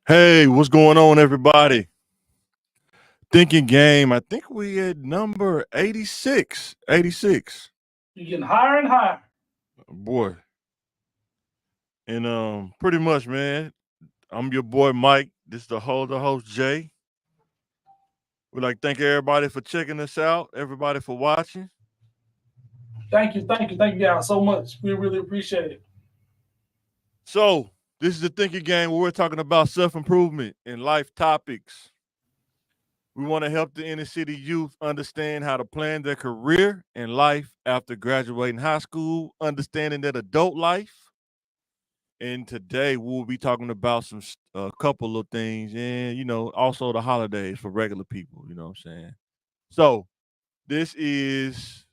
Hey, what's going on, everybody? Thinking game. I think we at number 86. 86. You're getting higher and higher. Boy. And pretty much, man. I'm your boy Mike. This is the host Jay. We'd like to thank everybody for checking us out, everybody for watching. Thank you guys so much. We really appreciate it. So, this is the thinking game where we're talking about self-improvement and life topics. We want to help the inner city youth understand how to plan their career and life after graduating high school, understanding that adult life. And today we'll be talking about a couple of things, and also the holidays for regular people. You know what I'm saying? So this is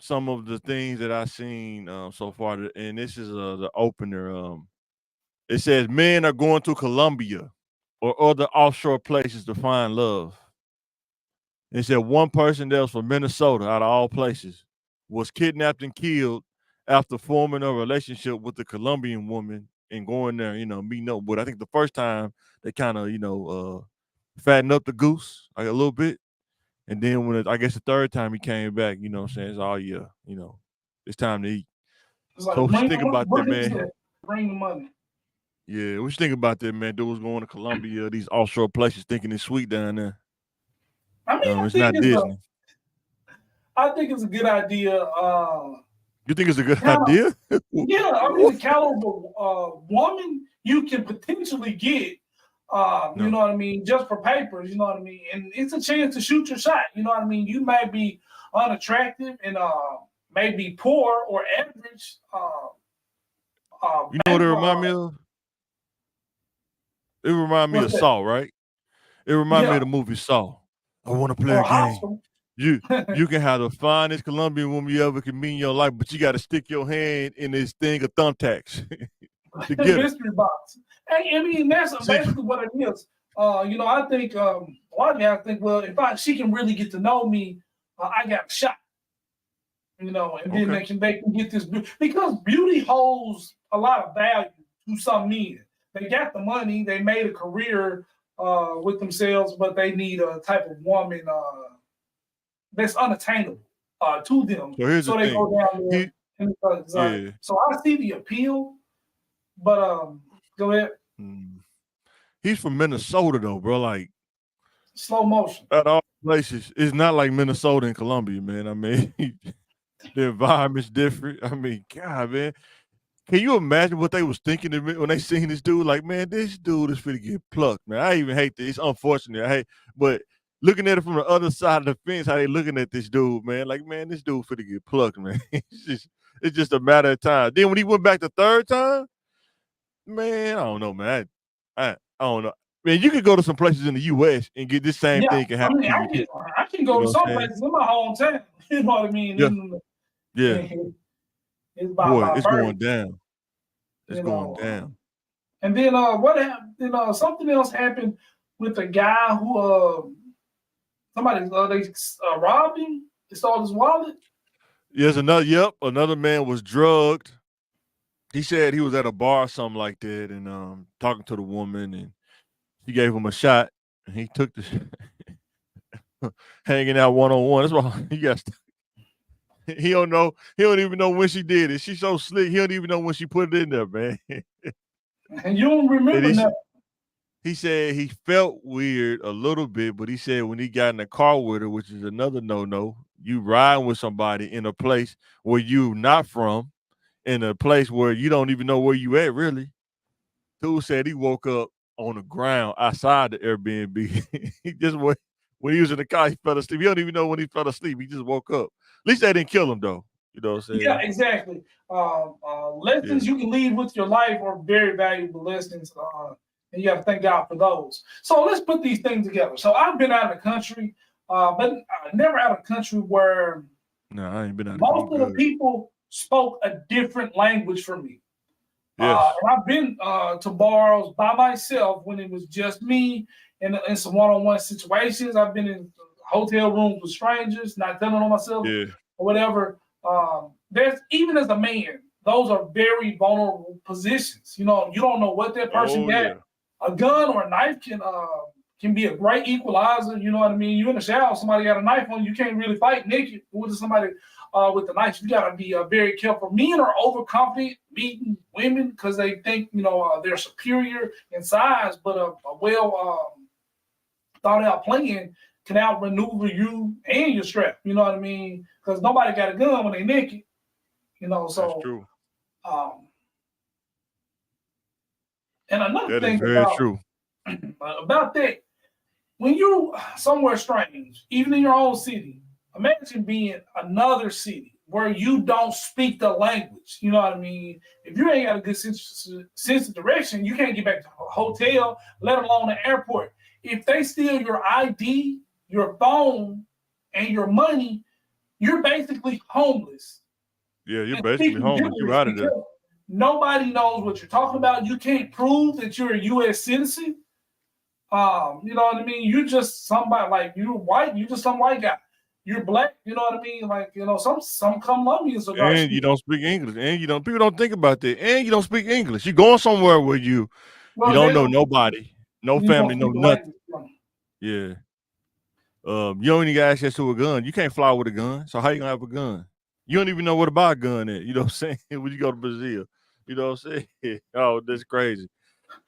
some of the things that I've seen so far, and this is the opener. It says men are going to Colombia or other offshore places to find love. It said one person that was from Minnesota, out of all places, was kidnapped and killed after forming a relationship with a Colombian woman and going there, meeting up. But I think the first time they kind of, fattened up the goose like a little bit. And then I guess the third time he came back, you know what I'm saying? It's all, yeah, it's time to eat. It's like So what you bring think the money. about that, What is man? that? Bring the money. Yeah, what you think about that, man? Dudes going to Colombia, these offshore places, thinking it's sweet down there. I mean, It's not Disney. I think it's a good idea. You think it's a good Kind of, idea? yeah. I mean, the caliber woman you can potentially get. You No. know what I mean? Just for papers, you know what I mean? And it's a chance to shoot your shot. You know what I mean? You may be unattractive and maybe poor or average. You know what it remind me Background. of? It remind me What's of that? Saw, right? It remind me Yeah, of the movie Saw. I want to play or a game. hostile. You you can have the finest Colombian woman you ever can meet in your life, but you got to stick your hand in this thing of thumbtacks to get her. Mystery box. Hey, I mean, that's See, basically what it is. I think a lot of guys think, well, if she can really get to know me, I got a shot. And then okay, they can get this because beauty holds a lot of value to some men. They got the money, they made a career with themselves, but they need a type of woman that's unattainable to them. so here's the So they thing. go down there He, and it's like, yeah, so I see the appeal, but go ahead. mm. He's from Minnesota though, bro. Like Slow motion. at all places, it's not like Minnesota and Columbia, man. I mean, the environment's different. I mean, God, man. Can you imagine what they was thinking when they seen this dude? Like, man, this dude is finna get plucked, man. I even hate this. It's unfortunate. But looking at it from the other side of the fence, how they looking at this dude, man. Like, man, this dude finna get plucked, man. It's just a matter of time. Then when he went back the third time, man, I don't know, man. I don't know. Man, you could go to some places in the U.S. and get this same Yeah, thing can I happen mean, to you here. I can You go know to what some I'm saying? places in my hometown. You know what I mean? Yeah, yeah. It's Boy, by it's 30. going down. It's You going know, down. and then what happened? Something else happened with a guy who somebody they robbed him. They stole his wallet. Yes, another man was drugged. He said he was at a bar or something like that, and talking to the woman, and she gave him a shot, and he took the hanging out one on one. That's why he got. He don't know. He don't even know when she did it. She's so slick. He don't even know when she put it in there, man. And you don't And remember nothing. he said he felt weird a little bit, but he said when he got in the car with her, which is another no. You riding with somebody in a place where you not from, in a place where you don't even know where you at, really. Dude said he woke up on the ground outside the Airbnb. He just when he was in the car, he fell asleep. He don't even know when he fell asleep. He just woke up. At least they didn't kill him though. You know what I'm Yeah, saying? exactly. Yeah. Lessons you can leave with your life are very valuable lessons, and you have to thank God for those. So let's put these things together. So I've been out of the country, but never out of the country where No, I ain't been out of most you of the good. people spoke a different language from me. Yes. And I've been to bars by myself when it was just me in some one-on-one situations. I've been in hotel rooms with strangers, not telling on myself Yeah. or whatever. There's even as a man, those are very vulnerable positions. You know, you don't know what that person Oh got. yeah. a gun or a knife can be a great equalizer. You know what I mean? You in the shower, somebody got a knife on you, can't really fight naked with somebody with the knife. You gotta be very careful. Men are overconfident meeting women because they think they're superior in size, but a well thought out plan can outmaneuver you and your strap. You know what I mean? Because nobody got a gun when they naked. So That's true. And another That is thing very true. about that, when you somewhere strange, even in your own city, imagine being another city where you don't speak the language. You know what I mean? If you ain't got a good sense of direction, you can't get back to a hotel, let alone an airport. If they steal your ID, your phone, and your money, you're basically homeless. Yeah, you're basically homeless. You out of there. Nobody knows what you're talking about. You can't prove that you're a U.S. citizen. You know what I mean? You're just somebody, like, you're white. You're just some white guy. You're black. You know what I mean? Like, some Colombians are. And you don't speak English. And people don't think about that. And you don't speak English. You're going somewhere where you don't know nobody, no family, no nothing. Yeah. You don't even got access to a gun. You can't fly with a gun. So how you gonna have a gun? You don't even know where to buy a gun at. You know what I'm saying? When you go to Brazil, you know what I'm saying? Oh, that's crazy.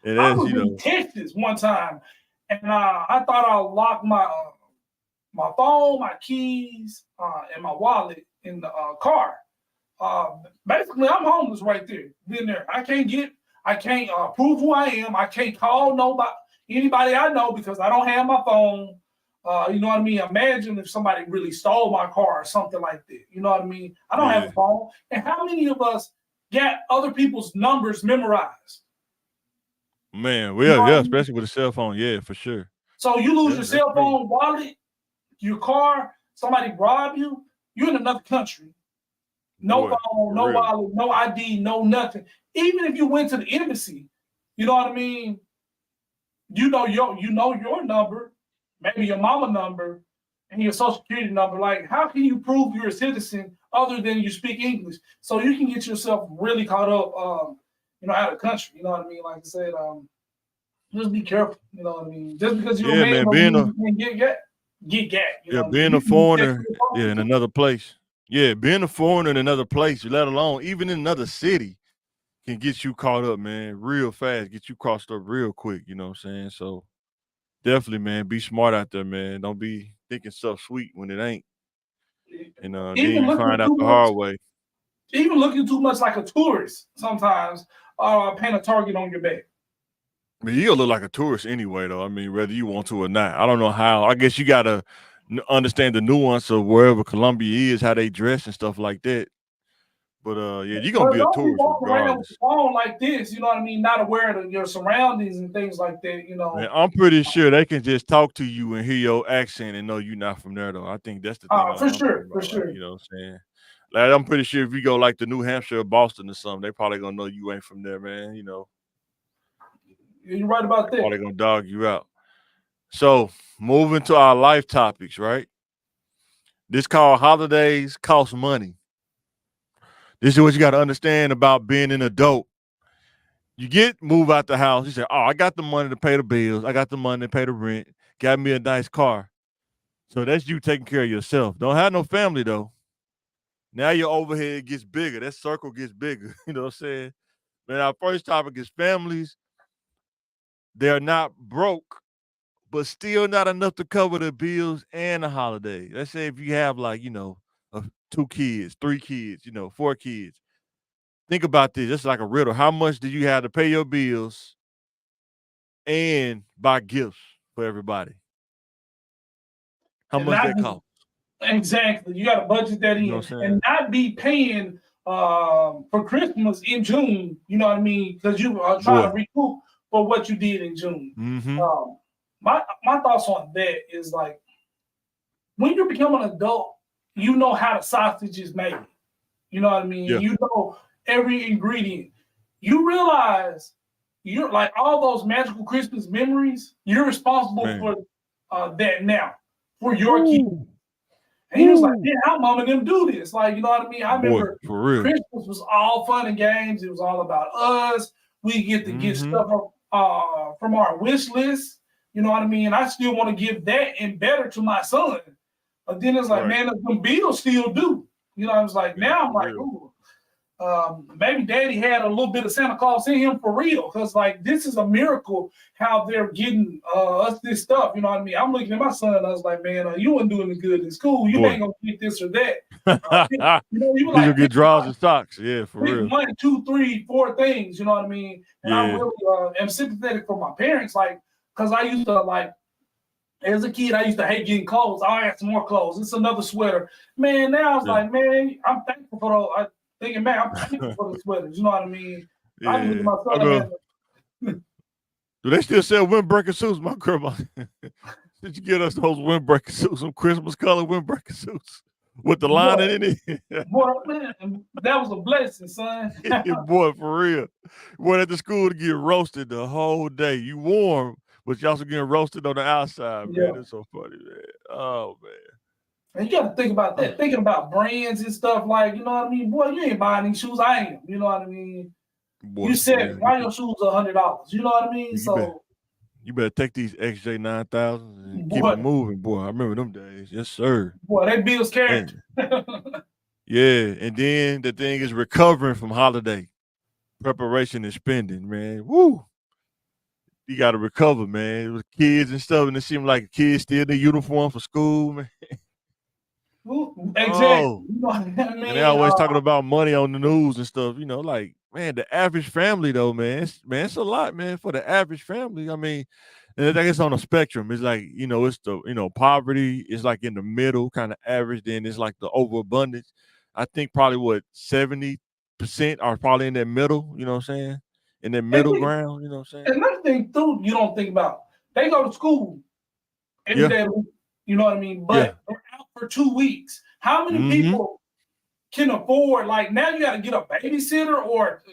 And I was in Texas one time, and I thought I locked my phone, my keys, and my wallet in the car. Basically, I'm homeless right there. Been there. I can't prove who I am. I can't call anybody I know because I don't have my phone. You know what I mean? Imagine if somebody really stole my car or something like that. You know what I mean? I don't have a phone. And how many of us got other people's numbers memorized? Man, well, yeah, especially with a cell phone. Yeah, for sure. So you lose your cell phone, wallet, your car, somebody rob you, you're in another country. No phone, no wallet, no ID, no nothing. Even if you went to the embassy, you know what I mean? You know your number, maybe your mama number, and your social security number. Like, how can you prove you're a citizen other than you speak English? So you can get yourself really caught up, out of the country. You know what I mean? Like I said, just be careful. You know what I mean? Just because you're a man, you can get gat. Being a foreigner, in another place. Yeah, being a foreigner in another place, let alone even in another city, can get you caught up, man, real fast. Get you crossed up real quick. You know what I'm saying? So definitely, man, be smart out there, man. Don't be thinking stuff sweet when it ain't. And then you find out the hard way. Even looking too much like a tourist sometimes paint a target on your back. I mean, you look like a tourist anyway, though. I mean, whether you want to or not. I don't know how. I guess you got to understand the nuance of wherever Colombia is, how they dress and stuff like that. But you're gonna be a tourist regardless. With your phone like this, you know what I mean? Not aware of your surroundings and things like that. Man, I'm pretty sure they can just talk to you and hear your accent and know you're not from there, though. I think that's the thing. For sure. You know what I'm saying? Like, I'm pretty sure if you go like to New Hampshire or Boston or something, they probably gonna know you ain't from there, man. You know. You're right about that. Probably gonna dog you out. So moving to our life topics, right? This called holidays cost money. This is what you got to understand about being an adult. You move out the house. You say, "Oh, I got the money to pay the bills. I got the money to pay the rent. Got me a nice car." So that's you taking care of yourself. Don't have no family though. Now your overhead gets bigger. That circle gets bigger. You know what I'm saying? Man, our first topic is families. They're not broke, but still not enough to cover the bills and the holiday. Let's say if you have 2 kids, 3 kids, 4 kids. Think about this. It's like a riddle. How much do you have to pay your bills and buy gifts for everybody? How much that cost? Exactly. You got to budget that in and not be paying for Christmas in June. You know what I mean? Because you are trying to recoup for what you did in June. Mm-hmm. My thoughts on that is like, when you become an adult, you know how the sausage is made. You know what I mean? Yeah. You know every ingredient. You realize you're like all those magical Christmas memories. You're responsible for that now for your kids. And he was like, "Yeah, how mom and them do this?" Like, you know what I mean? I remember Christmas was all fun and games. It was all about us. We get to get stuff from our wish list. You know what I mean? I still want to give that and better to my son. But then it's like, Right. man, the bills still do. You know, I was like, Yeah, now I'm for like, real. ooh, maybe daddy had a little bit of Santa Claus in him for real. Cause like this is a miracle how they're getting us this stuff. You know what I mean? I'm looking at my son, I was like, man, you weren't doing it good in school. You Boy. ain't gonna get this or that. You You know, you These like will get drawers and socks. Yeah, for big real. money, 2, 3, 4 things. You know what I mean? And I Yeah. really am sympathetic for my parents, like, cause I used to like. As a kid, I used to hate getting clothes. I had some more clothes. It's another sweater. Man, now I was Yeah. like, man, I'm thankful for those. I'm thinking, man, I'm thankful for the sweaters. You know what I mean? I can look at Yeah. my I son. go, do they still sell windbreaker suits? My grandma, did you get us those windbreaker suits, some Christmas color windbreaker suits with the lining in it? Boy, man, that was a blessing, son. Boy, for real. Went at the school to get roasted the whole day. You warm, but you also getting roasted on the outside, man. Yeah. It's so funny, man. Oh, man. And you got to think about that. Thinking about brands and stuff like, you know what I mean? Boy, you ain't buying these shoes. I am. You know what I mean? Boy, You said, man, why your shoes $100? You know what I mean? you better take these XJ 9000s and keep boy, it moving, boy. I remember them days. Yes, sir. boy, that builds character. Yeah, and then the thing is recovering from holiday preparation and spending, man. Woo! You got to recover, man. With kids and stuff, and it seemed like kids still in the uniform for school, man. Exactly. Oh, You know what I mean? and they always talking about money on the news and stuff. You know, like, man, the average family though, man, it's a lot, man, for the average family. I mean, and I think it's on a spectrum. It's like, it's the, poverty is like in the middle, kind of average. Then it's like the overabundance. I think probably what 70% are probably in that middle. You know what I'm saying? In that middle ground. You know what I'm saying? Another thing too, you don't think about. They go to school every day. You know what I mean? But they're out for 2 weeks. How many people can afford? Like now, you got to get a babysitter or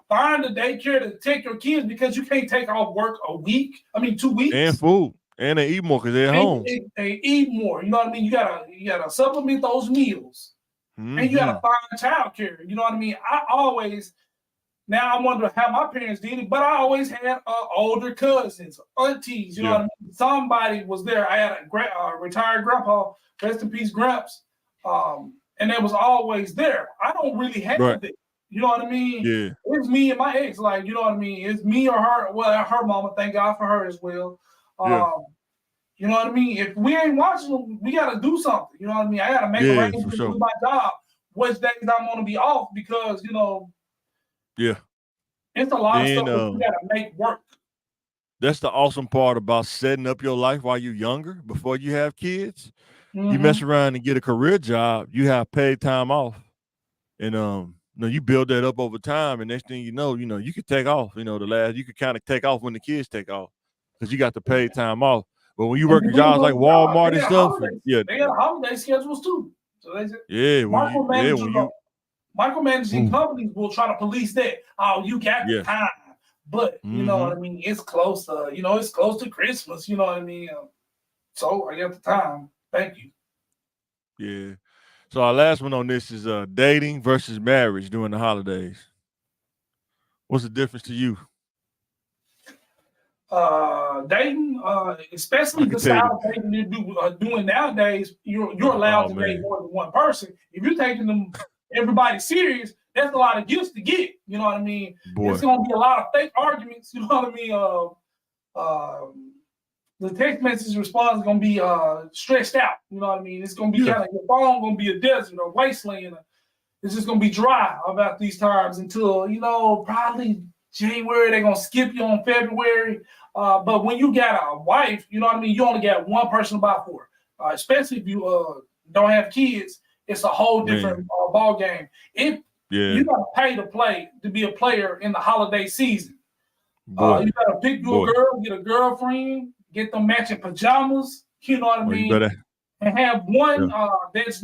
find a daycare to take your kids because you can't take off work a week. I mean, 2 weeks. And food, and they eat more because they're at home. They eat more. You know what I mean? You gotta supplement those meals, and you gotta find childcare. You know what I mean? Now I wonder how my parents did it, but I always had older cousins, aunties. You know what I mean? Somebody was there. I had a retired grandpa, rest in peace, Gramps, and they was always there. I don't really have it. You know what I mean? Yeah. It's me and my ex. Like, you know what I mean? It's me or her. Well, her mama. Thank God for her as well. You know what I mean? If we ain't watching them, we got to do something. You know what I mean? I got to make arrangements with my job, which days I'm going to be off because, it's a lot of stuff that you got to make work. That's the awesome part about setting up your life while you're younger, before you have kids. You mess around and get a career job, you have paid time off. And you build that up over time, and next thing you know, you could take off. You could kind of take off when the kids take off because you got the paid time off. But when you work in jobs like Walmart and stuff, they got holiday schedules too. So they said, micromanaging companies will try to police that. Oh, you got the time, but you know what I mean. It's close to it's close to Christmas. You know what I mean. So I got the time. Thank you. Yeah. So our last one on this is dating versus marriage during the holidays. What's the difference to you? Dating, especially the style of dating you're doing nowadays, you're allowed to date more than one person. If you're taking them everybody serious, that's a lot of gifts to get. You know what I mean? It's gonna be a lot of fake arguments. You know what I mean? The text message response is gonna be stretched out. You know what I mean? It's gonna be kind of your phone gonna be a desert or wasteland. It's just gonna be dry about these times until probably January. They're gonna skip you on February. But when you got a wife, you know what I mean, you only got one person to buy for. Especially if you don't have kids, it's a whole different ball game. You gotta pay to be a player in the holiday season. You gotta pick you a girl, get a girlfriend, get them matching pajamas. You know what I mean, and have one that's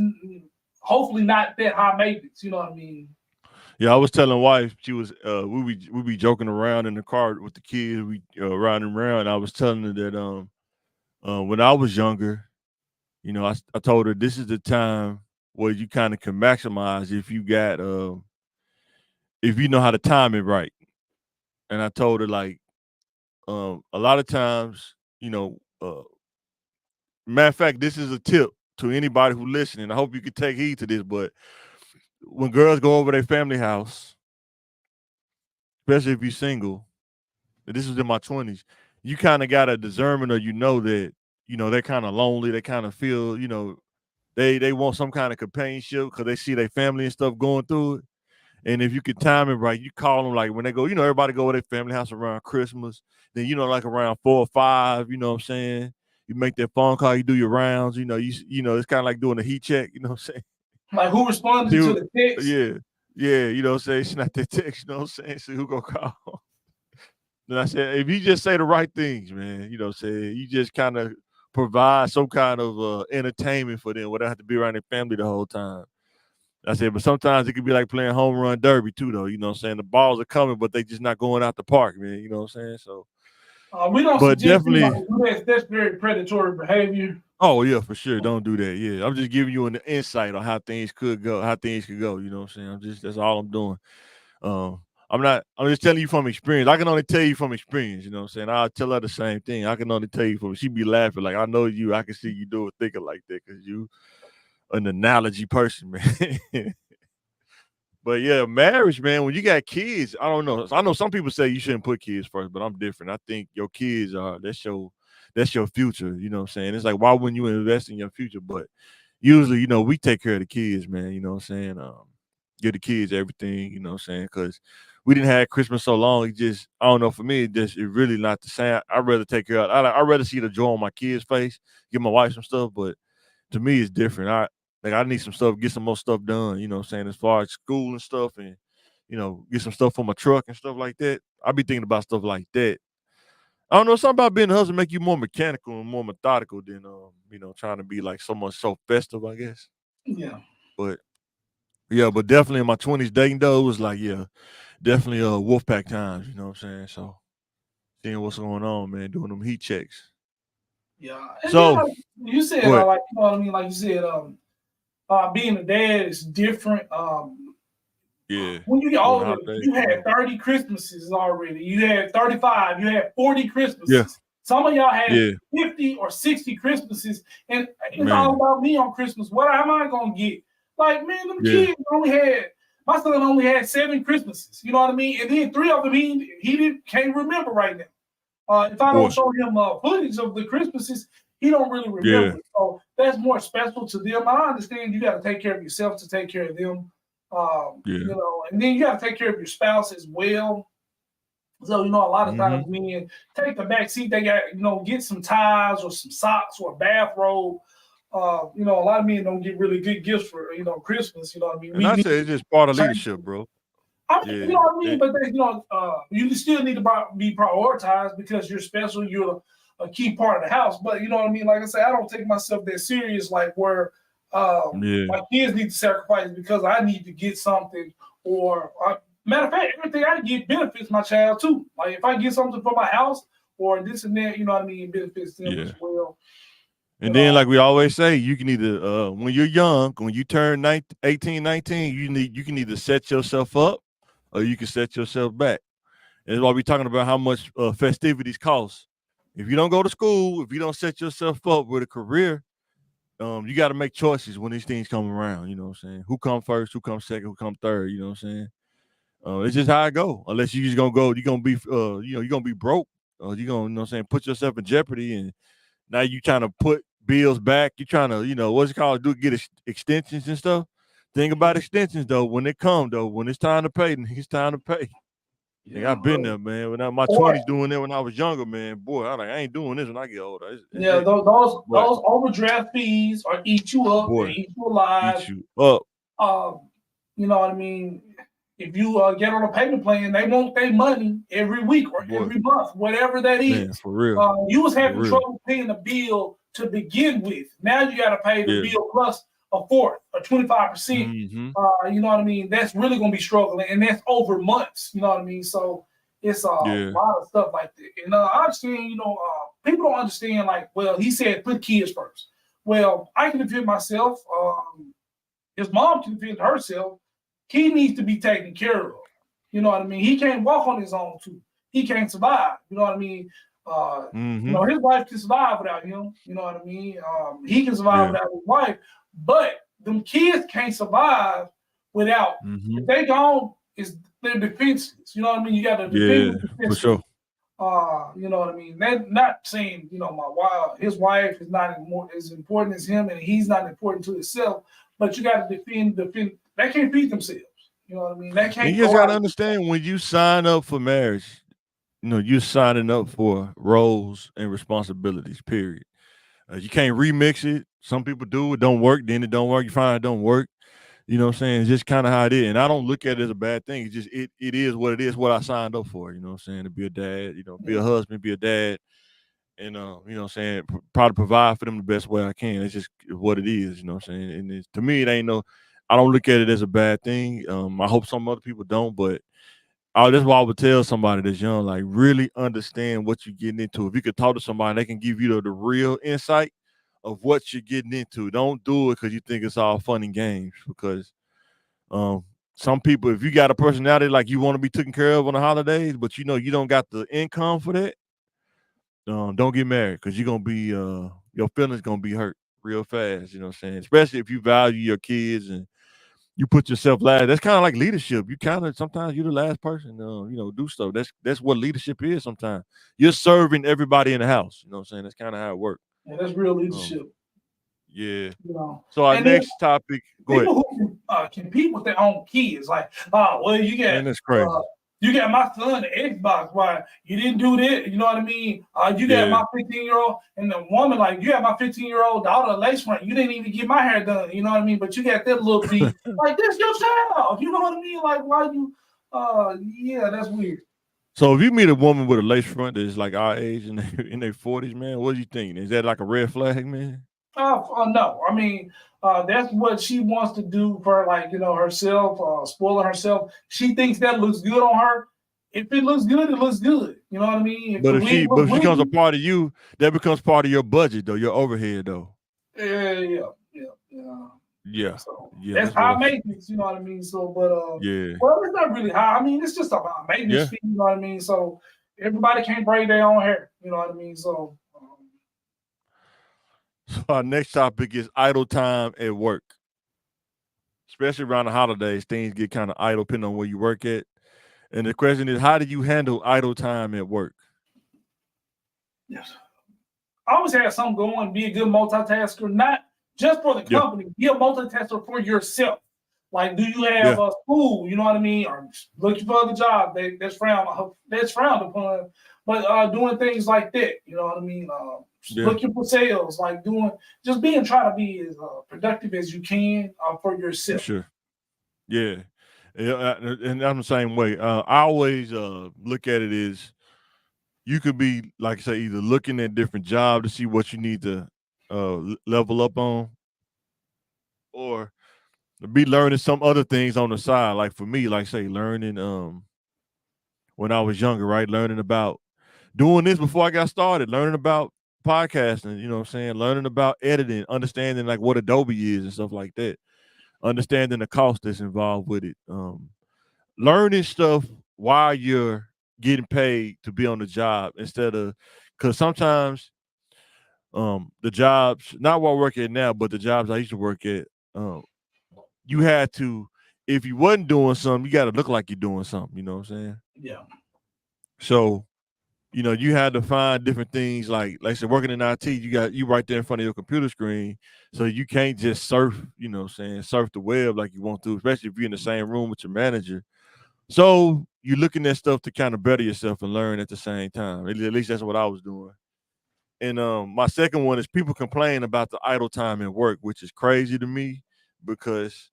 hopefully not that high maintenance. You know what I mean. Yeah, I was telling wife, she was we be joking around in the car with the kids, we riding around. I was telling her that when I was younger, I told her this is the time where you kind of can maximize if you got if you know how to time it right. And I told her, like, a lot of times, matter of fact, this is a tip to anybody who listening. I hope you can take heed to this, but when girls go over their family house, especially if you're single, and this was in my 20s, you kind of got a discernment, or that, they're kind of lonely. They kind of feel, they want some kind of companionship because they see their family and stuff going through it. And if you can time it right, you call them like when they go, everybody go to their family house around Christmas. Then, like around 4 or 5, you know what I'm saying? You make that phone call, you do your rounds, it's kind of like doing a heat check, you know what I'm saying? Like who responded to the text? Yeah. Yeah, you know what I'm saying? It's not that text, you know what I'm saying? So who gonna call? Then I said, if you just say the right things, man, you know what I'm saying? You just kind of provide some kind of entertainment for them without have to be around their family the whole time. I said, but sometimes it could be like playing home run derby too, though. You know what I'm saying? The balls are coming, but they just not going out the park, man. You know what I'm saying? So we don't but suggest definitely, anybody do that. That's very predatory behavior. Oh yeah, for sure. Don't do that. Yeah. I'm just giving you an insight on how things could go, You know what I'm saying? That's all I'm doing. I'm just telling you from experience. I can only tell you from experience, you know what I'm saying? I'll tell her the same thing. I can only tell you she be laughing like, I know you, I can see you do it thinking like that because you an analogy person, man. But yeah, marriage, man, when you got kids, I don't know. I know some people say you shouldn't put kids first, but I'm different. I think your kids that's your future, you know what I'm saying? It's like, why wouldn't you invest in your future? But usually, we take care of the kids, man, you know what I'm saying? Give the kids everything, you know what I'm saying? Because we didn't have Christmas so long. I don't know, for me, it's really not the same. I'd rather take care of I'd rather see the joy on my kids' face, give my wife some stuff, but to me, it's different. I need some stuff, get some more stuff done, you know what I'm saying, as far as school and stuff, and, get some stuff for my truck and stuff like that. I be thinking about stuff like that. I don't know, something about being a husband make you more mechanical and more methodical than, trying to be like someone so festive, I guess. Yeah. But, yeah, but definitely in my 20s dating, though, it was like, yeah, definitely Wolfpack times, you know what I'm saying? So, seeing what's going on, man, doing them heat checks. Yeah. And So, like you said, like, you know what I mean? Like you said, being a dad is different. Yeah. When you get older, you had 30 Christmases already. You had 35. You had 40 Christmases. Yeah. Some of y'all had 50 or 60 Christmases. And it's all about me on Christmas. What am I going to get? Like, man, them kids my son only had 7 Christmases. You know what I mean? And then 3 of them he can't remember right now. If I don't show him footage of the Christmases, he don't really remember. So that's more special to them. I understand you got to take care of yourself to take care of them. And then you got to take care of your spouse as well. So, a lot of times men take the back seat. They got, get some ties or some socks or a bathrobe. A lot of men don't get really good gifts for, Christmas. You know what I mean? And I say it's just part of leadership, bro. You know what I mean? But you still need to be prioritized because you're special. You're a key part of the house. But you know what I mean? Like I say, I don't take myself that serious. Like where my kids need to sacrifice because I need to get something. Or matter of fact, everything I get benefits my child too. Like if I get something for my house or this and that, you know what I mean? It benefits them as well. And then, like we always say, you can either when you're young, when you turn 18, 19, you can either set yourself up or you can set yourself back. And that's why we're talking about how much festivities cost. If you don't go to school, if you don't set yourself up with a career, you got to make choices when these things come around. You know what I'm saying? Who come first? Who comes second? Who come third? You know what I'm saying? It's just how it go. Unless you just gonna go, you're gonna be, you're gonna be broke. You're gonna, you know what I'm saying, put yourself in jeopardy, and now you trying to put bills back. You trying to, what's it called? Get extensions and stuff. Think about extensions though. When they come though, when it's time to pay, then it's time to pay. I've been there, man. When I was my 20s doing that when I was younger, man. Boy, I ain't doing this when I get older. Those overdraft fees are eat you up, eat you alive. Eat you up. You know what I mean? If you get on a payment plan, they want their money every week or every month, whatever that is. Man, for real. You was having trouble paying the bill to begin with. Now you got to pay the bill plus a fourth or 25%. You know what I mean? That's really going to be struggling, and that's over months. You know what I mean? So it's a lot of stuff like that. And I understand, people don't understand, like, well, he said put kids first. Well, I can defend myself. His mom can defend herself. He needs to be taken care of. You know what I mean? He can't walk on his own too. he can't survive. You know what I mean? You know, his wife can survive without him. You know what I mean? He can survive without his wife, but them kids can't survive without. If they gone, they're defenseless. You know what I mean? You got to defend them for sure. You know what I mean? They're not saying, you know, his wife is not as important as him, and he's not important to himself. But you got to defend. They can't feed themselves. You know what I mean? They can't. You just got to understand, when you sign up for marriage, you know, you're signing up for roles and responsibilities, period. You can't remix it. Some people do. It don't work. Then it don't work. You find it don't work. You know what I'm saying? It's just kind of how it is. And I don't look at it as a bad thing. It's just, it is what it is, what I signed up for. You know what I'm saying? To be a dad, you know, be a husband, be a dad. And, you know what I'm saying? Probably provide for them the best way I can. It's just what it is. You know what I'm saying? And to me, it ain't I don't look at it as a bad thing. I hope some other people don't, but that's why I would tell somebody that's young, like, really understand what you're getting into. If you could talk to somebody, they can give you the real insight of what you're getting into. Don't do it because you think it's all fun and games. Because some people, if you got a personality like you want to be taken care of on the holidays, but you know you don't got the income for that, don't get married, because you're gonna be your feelings gonna be hurt real fast. You know what I'm saying? Especially if you value your kids and you put yourself last. That's kind of like leadership. You kind of, sometimes you're the last person, you know, do stuff. That's what leadership is. Sometimes you're serving everybody in the house. You know what I'm saying? That's kind of how it works. Yeah, that's real leadership. Yeah. You know. So our next topic. Go ahead. People who compete with their own kids, like, well, you got, man, that's crazy. You got my son an Xbox. Why you didn't do that? You know what I mean? You got my 15-year-old, and the woman, like, you got my 15-year-old daughter a lace front. You didn't even get my hair done. You know what I mean? But you got that little piece. Like, that's your child. You know what I mean? Like, why you? Yeah, that's weird. So if you meet a woman with a lace front that's like our age and in their 40s, man, what do you think? Is that like a red flag, man? No. I mean, that's what she wants to do for, like, you know, herself, spoiling herself. She thinks that looks good on her. If it looks good, it looks good. You know what I mean? But if she becomes a part of you, that becomes part of your budget, though, your overhead, though. Yeah. So that's high maintenance, you know what I mean? So, but well, it's not really high. I mean, it's just a high maintenance fee, you know what I mean? So everybody can't braid their own hair, you know what I mean? So our next topic is idle time at work. Especially around the holidays, things get kind of idle depending on where you work at. And the question is, how do you handle idle time at work? Yes. I always have something going, be a good multitasker, not just for the company, be a multitasker for yourself. Like, do you have a school, you know what I mean? Or looking for other job that's frowned upon. But doing things like that, you know what I mean? Looking for sales, like trying to be as productive as you can for yourself. For sure. Yeah. And I'm the same way. I always look at it as, you could be, like I say, either looking at different jobs to see what you need to level up on, or be learning some other things on the side. Like for me, like say, learning when I was younger, right? Learning about doing this before I got started, learning about podcasting, you know what I'm saying? Learning about editing, understanding like what Adobe is and stuff like that. Understanding the cost that's involved with it. Learning stuff while you're getting paid to be on the job, instead of, because sometimes the jobs, not where I work at now, but the jobs I used to work at, you had to, if you wasn't doing something, you got to look like you're doing something, you know what I'm saying? Yeah. So, you know, you had to find different things, like I said, working in IT, you right there in front of your computer screen, so you can't just surf, you know what I'm saying, surf the web like you want to, especially if you're in the same room with your manager. So you're looking at stuff to kind of better yourself and learn at the same time. At least that's what I was doing. And my second one is, people complain about the idle time at work, which is crazy to me, because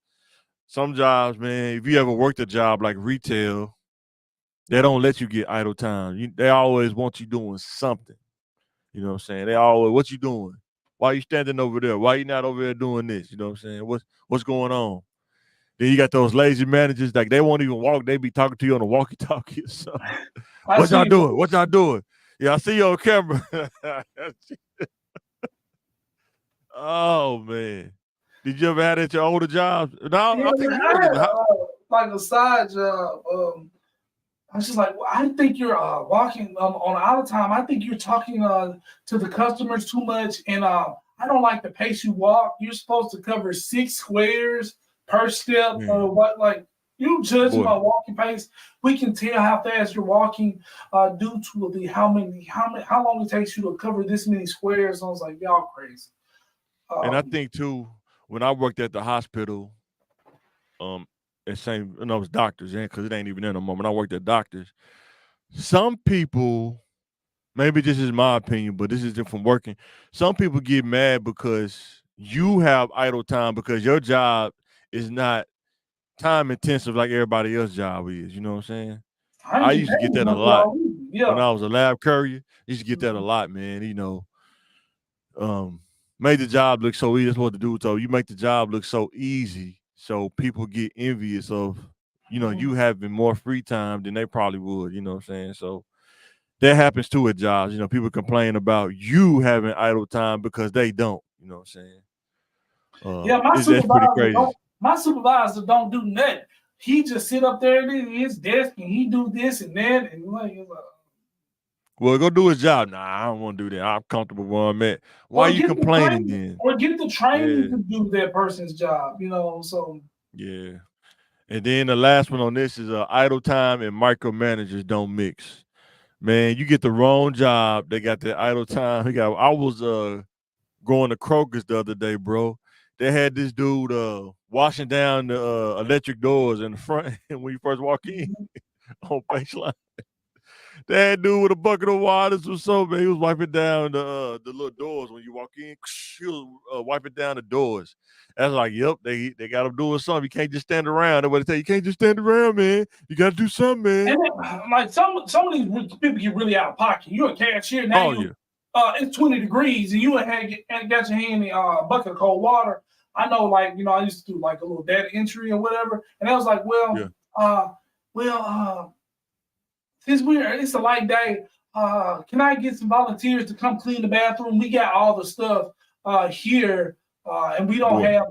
some jobs, man, if you ever worked a job like retail, they don't let you get idle time. They always want you doing something. You know what I'm saying? They always, what you doing? Why are you standing over there? Why are you not over there doing this? You know what I'm saying? What's going on? Then you got those lazy managers, like they won't even walk. They be talking to you on a walkie-talkie or something. What y'all doing? What y'all doing? Yeah, I see you on camera. Oh, man. Did you ever have that at your older jobs? No, yeah, I think you like a side job. I was just like, well, I think you're walking on out of time. I think you're talking to the customers too much, and I don't like the pace you walk. You're supposed to cover 6 squares per step. Man, What like you judge boy. my walking pace. We can tell how fast you're walking due to the how long it takes you to cover this many squares. I was like, y'all crazy. And I think too, when I worked at the hospital, at St. No, it was doctors, because it ain't even in no more. When I worked at doctors, some people, maybe this is my opinion, but this is just from working. Some people get mad because you have idle time because your job is not time intensive like everybody else's job is. You know what I'm saying? I I ain't used to get getting paid that a enough for lot all these. when Yeah. I was a lab courier. I used to get that a Mhm. lot, man. Made the job look so easy. That's what to do. So you make the job look so easy, so people get envious of, you having more free time than they probably would. You know what I'm saying? So that happens too at jobs. People complain about you having idle time because they don't. You know what I'm saying? Yeah, That's pretty crazy. my supervisor don't do nothing. He just sit up there at his desk and he do this and that and like Well, go do his job. Nah, I don't want to do that. I'm comfortable where I'm at. Why or you get the complaining training then? or get the training Yeah, to do that person's job, So yeah. And then the last one on this is idle time and micromanagers don't mix. Man, you get the wrong job. They got that idle time. I was going to Kroger's the other day, bro. They had this dude washing down the electric doors in the front when you first walk in on baseline. That dude with a bucket of water was so man. He was wiping down the little doors when you walk in. He was wiping down the doors. That's like, yep, they got him doing something. You can't just stand around. That's what they tell you. You can't just stand around, man. You got to do something, man. and then, like some of these people get really out of pocket. You're a cashier now. Oh yeah, It's 20 degrees and you ain't got your hand in a bucket of cold water. I know, like I used to do like a little data entry or whatever, and I was like, yeah. uh, since it's a light day, can I get some volunteers to come clean the bathroom? We got all the stuff here, and we don't Boy, have.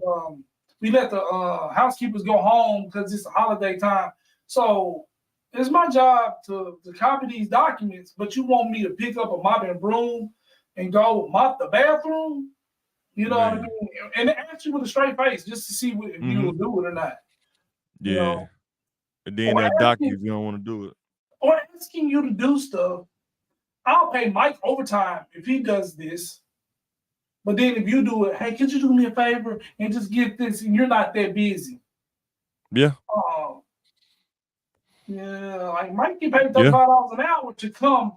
We let the housekeepers go home because it's a holiday time. So it's my job to copy these documents, but you want me to pick up a mop and broom and go mop the bathroom? You know what I man. mean? And ask you with a straight face just to see if you Mm-hmm. will do it or not. You Yeah. know, And then or they'll dock you asking, if you don't want to do it. or asking you to do stuff. I'll pay Mike overtime if he does this. But then if you do it, hey, could you do me a favor and just get this? And you're not that busy. Yeah. Oh, yeah, like Mike get paid Yeah. $35 an hour to come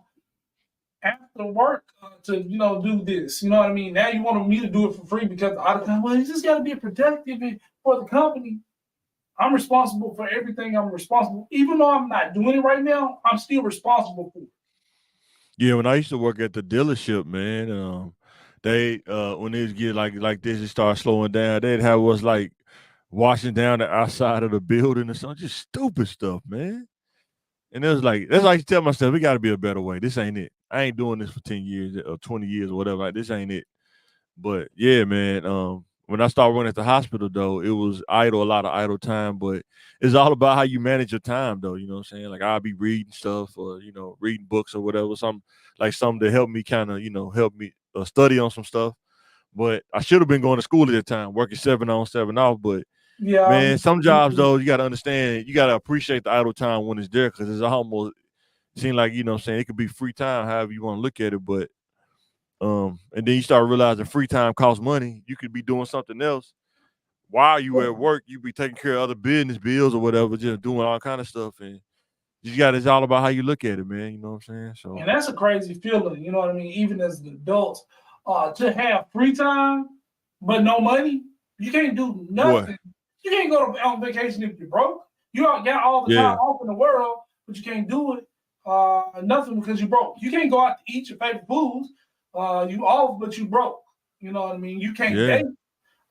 after work to do this. You know what I mean? Now you want me to do it for free because out of time. Well, you just got to be productive for the company. I'm responsible for everything. I'm responsible, even though I'm not doing it right now. I'm still responsible for it. Yeah, when I used to work at the dealership, man, they when it get like this, it start slowing down. They'd have us like washing down the outside of the building or something, just stupid stuff, man. And it was like that's like I used to tell myself, it got to be a better way. This ain't it. I ain't doing this for 10 years or 20 years or whatever. Like this ain't it. But yeah, man. When I started working at the hospital, though, it was idle, a lot of idle time. But it's all about how you manage your time, though. You know what I'm saying? Like I'll be reading stuff or reading books or whatever. Something to help me kind of help me study on some stuff. But I should have been going to school at that time, working 7 on, 7 off. But Yeah, man, some jobs though, you got to understand, you got to appreciate the idle time when it's there because it's almost seem like what I'm saying, it could be free time, however you want to look at it, but. And then you start realizing free time costs money. You could be doing something else while you at work. You be taking care of other business bills or whatever, just doing all kind of stuff. And it's all about how you look at it, man. You know what I'm saying? So and that's a crazy feeling. You know what I mean? Even as an adult, to have free time but no money, you can't do boy, nothing. You can't go on vacation if you're broke. You got all the yeah, time off in the world, but you can't do it nothing because you broke. You can't go out to eat your favorite foods. You off, but you broke. You know what I mean? You can't yeah, date.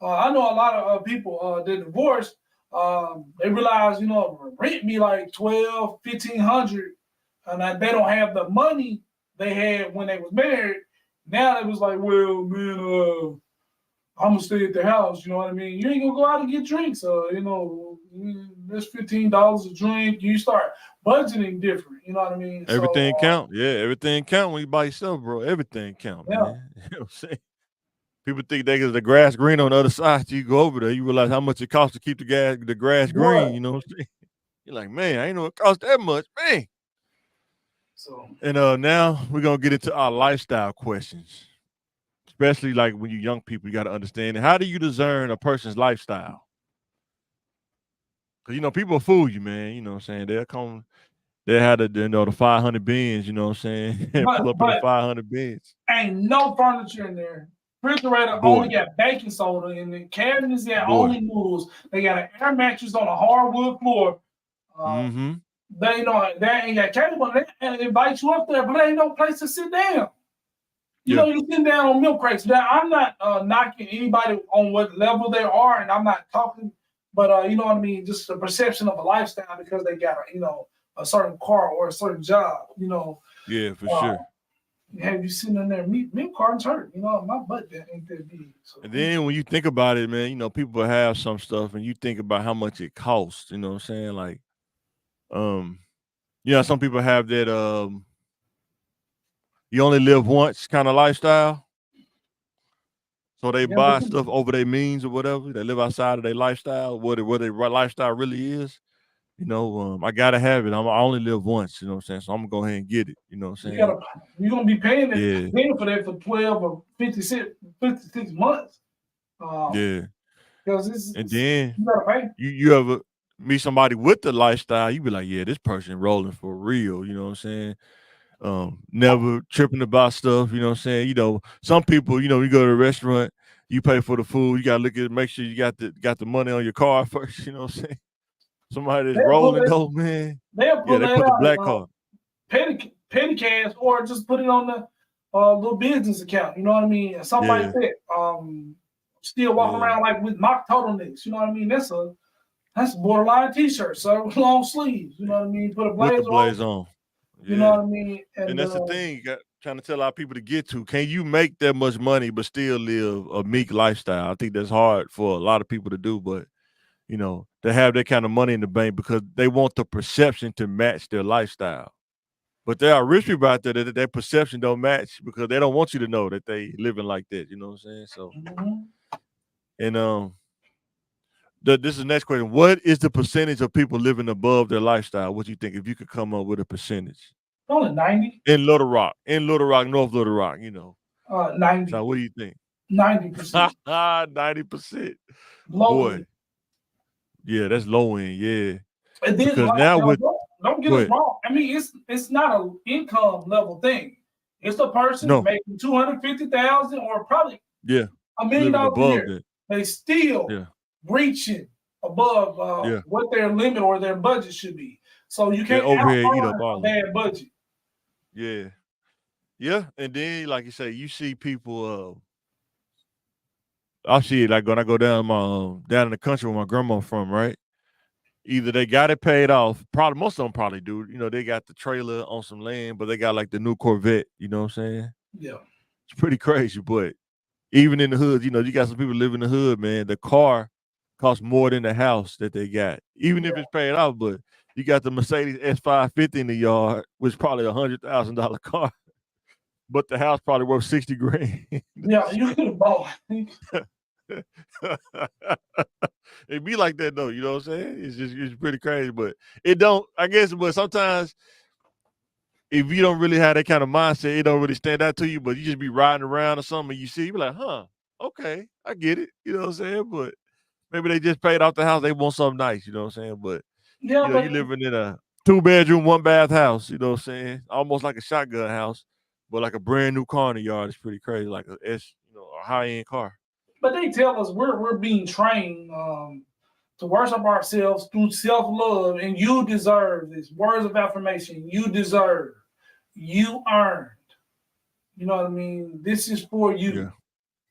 I know a lot of people that divorced. They realize, rent be like 12, 1,500, and they don't have the money they had when they was married. Now it was like, well, man, I'm gonna stay at the house. You know what I mean? You ain't gonna go out and get drinks. There's $15 a drink. You start budgeting different. You know what I mean? Everything count. Yeah, everything count when you by yourself, bro. Everything count, Yeah. man. You know what I'm saying? People think they get the grass green on the other side. You go over there, you realize how much it costs to keep the grass green. Right. You know what I'm saying? You're like, man, I ain't know it costs that much, man. So And now we're gonna get into our lifestyle questions, especially like when you're young people. You got to understand how do you discern a person's lifestyle? Because people fool you, man. You know what I'm saying? They'll come, they had the 500 bins. You know what I'm saying? Pull up in the 500 bins. Ain't no furniture in there. Refrigerator only got baking soda in the cabinets. Got only noodles. They got an air mattress on a hardwood floor. They ain't got cable. They invite you up there, but there ain't no place to sit down. You're sitting down on milk crates. Now I'm not knocking anybody on what level they are, and I'm not talking, but you know what I mean. Just the perception of a lifestyle because they got a certain car or a certain job. Yeah, for sure. Have you sitting in there? Milk cartons hurt. My butt ain't that big. So. And then when you think about it, man, people have some stuff, and you think about how much it costs. You know what I'm saying? Like, some people have that you only live once kind of lifestyle. So they buy stuff over their means or whatever. They live outside of their lifestyle, what their lifestyle really is. I gotta have it. I only live once, you know what I'm saying? So I'm gonna go ahead and get it. You know what I'm saying? You're gonna be paying for that for 12 or 56 months. Because and then you gotta pay. You ever meet somebody with the lifestyle, you be like, yeah, this person rolling for real, you know what I'm saying? Never tripping about stuff, you know what I'm saying? Some people, you go to a restaurant, you pay for the food, you gotta look at it, make sure you got the money on your card first, you know what I'm saying? Somebody that's rolling though, man. They put the black card. Petty cash, or just put it on the little business account, you know what I mean? And something like that. Still walking around like with mock turtlenecks, you know what I mean? That's a borderline t-shirt, so long sleeves, you know what I mean? Put a blazer on. You know what I mean? And that's the thing you got trying to tell our people to get to. Can you make that much money but still live a meek lifestyle? I think that's hard for a lot of people to do, but to have that kind of money in the bank because they want the perception to match their lifestyle. But there are rich people out there that perception don't match because they don't want you to know that they living like that. You know what I'm saying? So, and this is the next question. What is the percentage of people living above their lifestyle? What do you think if you could come up with a percentage? Only 90. In Little Rock, North Little Rock, 90. So what do you think? 90%. 90%. Low Boy. Yeah, that's low end, yeah. And then, because now don't get us wrong. I mean, it's not an income level thing. It's a person making $250,000 or probably $1 million a year. That. They still reaching above what their limit or their budget should be. So you can't eat up a bad budget. Yeah. Yeah. And then, like you say, you see people I see it like when I go down in the country where my grandma from, right? Either they got it paid off, probably most of them probably do. They got the trailer on some land, but they got like the new Corvette, you know what I'm saying? Yeah. It's pretty crazy, but even in the hood, you got some people live in the hood, man. The car costs more than the house that they got, even if it's paid off. But you got the Mercedes S550 in the yard, which is probably $100,000 car, but the house probably worth $60,000. Yeah, you could have bought. It be like that though, you know what I'm saying? It's pretty crazy, but it don't. I guess, but sometimes if you don't really have that kind of mindset, it don't really stand out to you. But you just be riding around or something, and you see, you be like, huh, okay, I get it. You know what I'm saying? But maybe they just paid off the house. They want something nice. You know what I'm saying? But you living in a 2-bedroom, 1-bath house. You know what I'm saying? Almost like a shotgun house, but like a brand new car in the yard. It's pretty crazy, like a high end car. But they tell us we're being trained to worship ourselves through self-love, and you deserve this. Words of affirmation. You deserve. You earned. You know what I mean? This is for you. Yeah.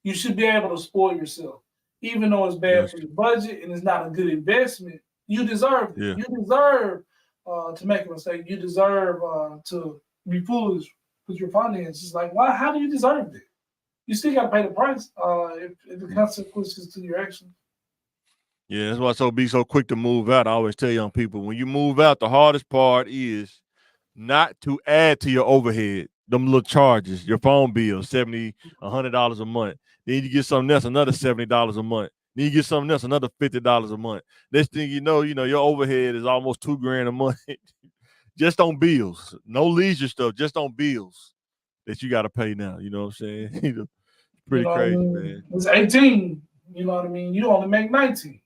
You should be able to spoil yourself. Even though it's bad for your budget and it's not a good investment, you deserve it. Yeah. You deserve to make a mistake. You deserve to be foolish with your finances. Like, why? How do you deserve it? you still got to pay the price. If the consequences to your actions. Yeah, that's why be so quick to move out. I always tell young people, when you move out, the hardest part is not to add to your overhead, them little charges, your phone bill, $70, $100 a month. Then you get something else, another $70 a month. Then you get something else, another $50 a month. Next thing you know, your overhead is almost $2,000 a month, just on bills. No leisure stuff, just on bills that you got to pay now. You know what I'm saying? Pretty crazy, man. It's 18. You know what I mean? You only make 19.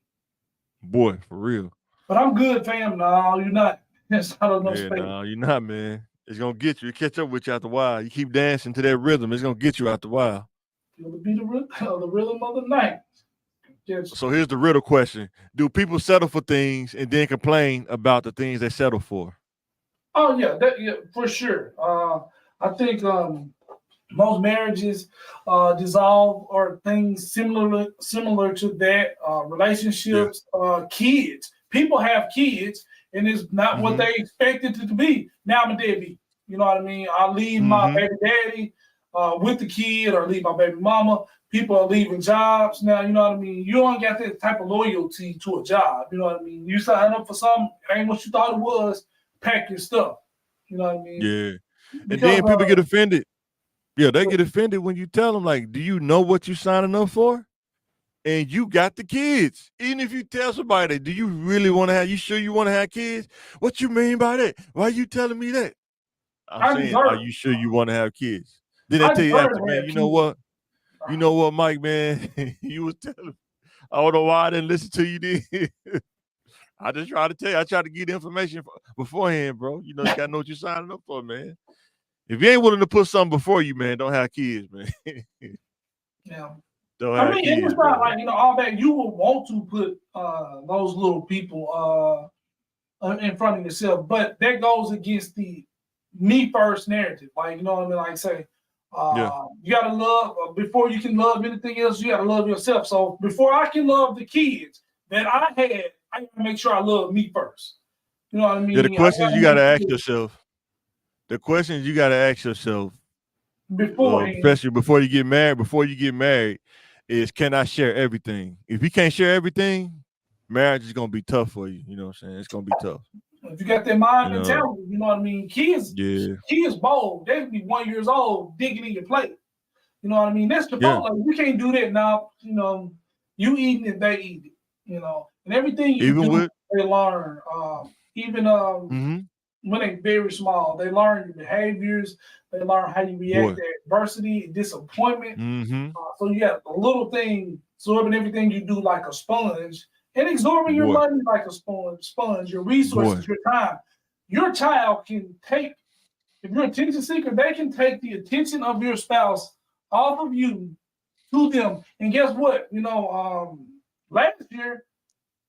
Boy, for real. But I'm good, fam. No, you're not. It's not enough space. No, you're not, man. It's gonna get you. It catch up with you after a while. You keep dancing to that rhythm, it's gonna get you after a while. It'll be the rhythm of the night. Yes. So here's the riddle question: do people settle for things and then complain about the things they settle for? Oh yeah, for sure. I think most marriages dissolve or things similar to that. Relationships, kids. People have kids, and it's not what they expected it to be. Now I'm a deadbeat. You know what I mean? I leave my baby daddy with the kid, or leave my baby mama. People are leaving jobs now. You know what I mean? You don't got that type of loyalty to a job. You know what I mean? You sign up for something, it ain't what you thought it was. Pack your stuff. You know what I mean? Yeah. Because, and then people get offended. Yeah, they get offended when you tell them, like, do you know what you signing up for? And you got the kids. Even if you tell somebody, do you really want to have, you sure you want to have kids? What you mean by that? Why are you telling me that? I'm saying, are you sure you want to have kids? Then I tell you after, man, you know what? You know what, Mike, man? You was telling me. I don't know why I didn't listen to you then. I just try to tell you. I try to get information beforehand, bro. You know, you got to know what you're signing up for, man. If you ain't willing to put something before you, man, don't have kids, man. Yeah. I mean, kids, it's not like, all that you would want to put those little people in front of yourself, but that goes against the me first narrative. Like, you know what I mean? Like, say, you got to love, before you can love anything else, you got to love yourself. So before I can love the kids that I had, I got to make sure I love me first. You know what I mean? Yeah, the questions you got to ask yourself. The questions you got to ask yourself especially before you get married, is, can I share everything? If you can't share everything, marriage is gonna be tough for you. You know what I'm saying? It's gonna be tough. If you got that mind mentality, you know what I mean? Kids bold. They can be 1 year old digging in your plate. You know what I mean? That's the problem. You can't do that now. You know, you eating it, they eat it. You know, and everything you do, they learn. When they're very small, they learn your behaviors. They learn how you react to adversity and disappointment. So you got a little thing absorbing everything you do like a sponge, and absorbing your money like a sponge, your resources, your time. Your child can take, if you're an attention seeker, they can take the attention of your spouse off of you to them. And guess what? You know, last year,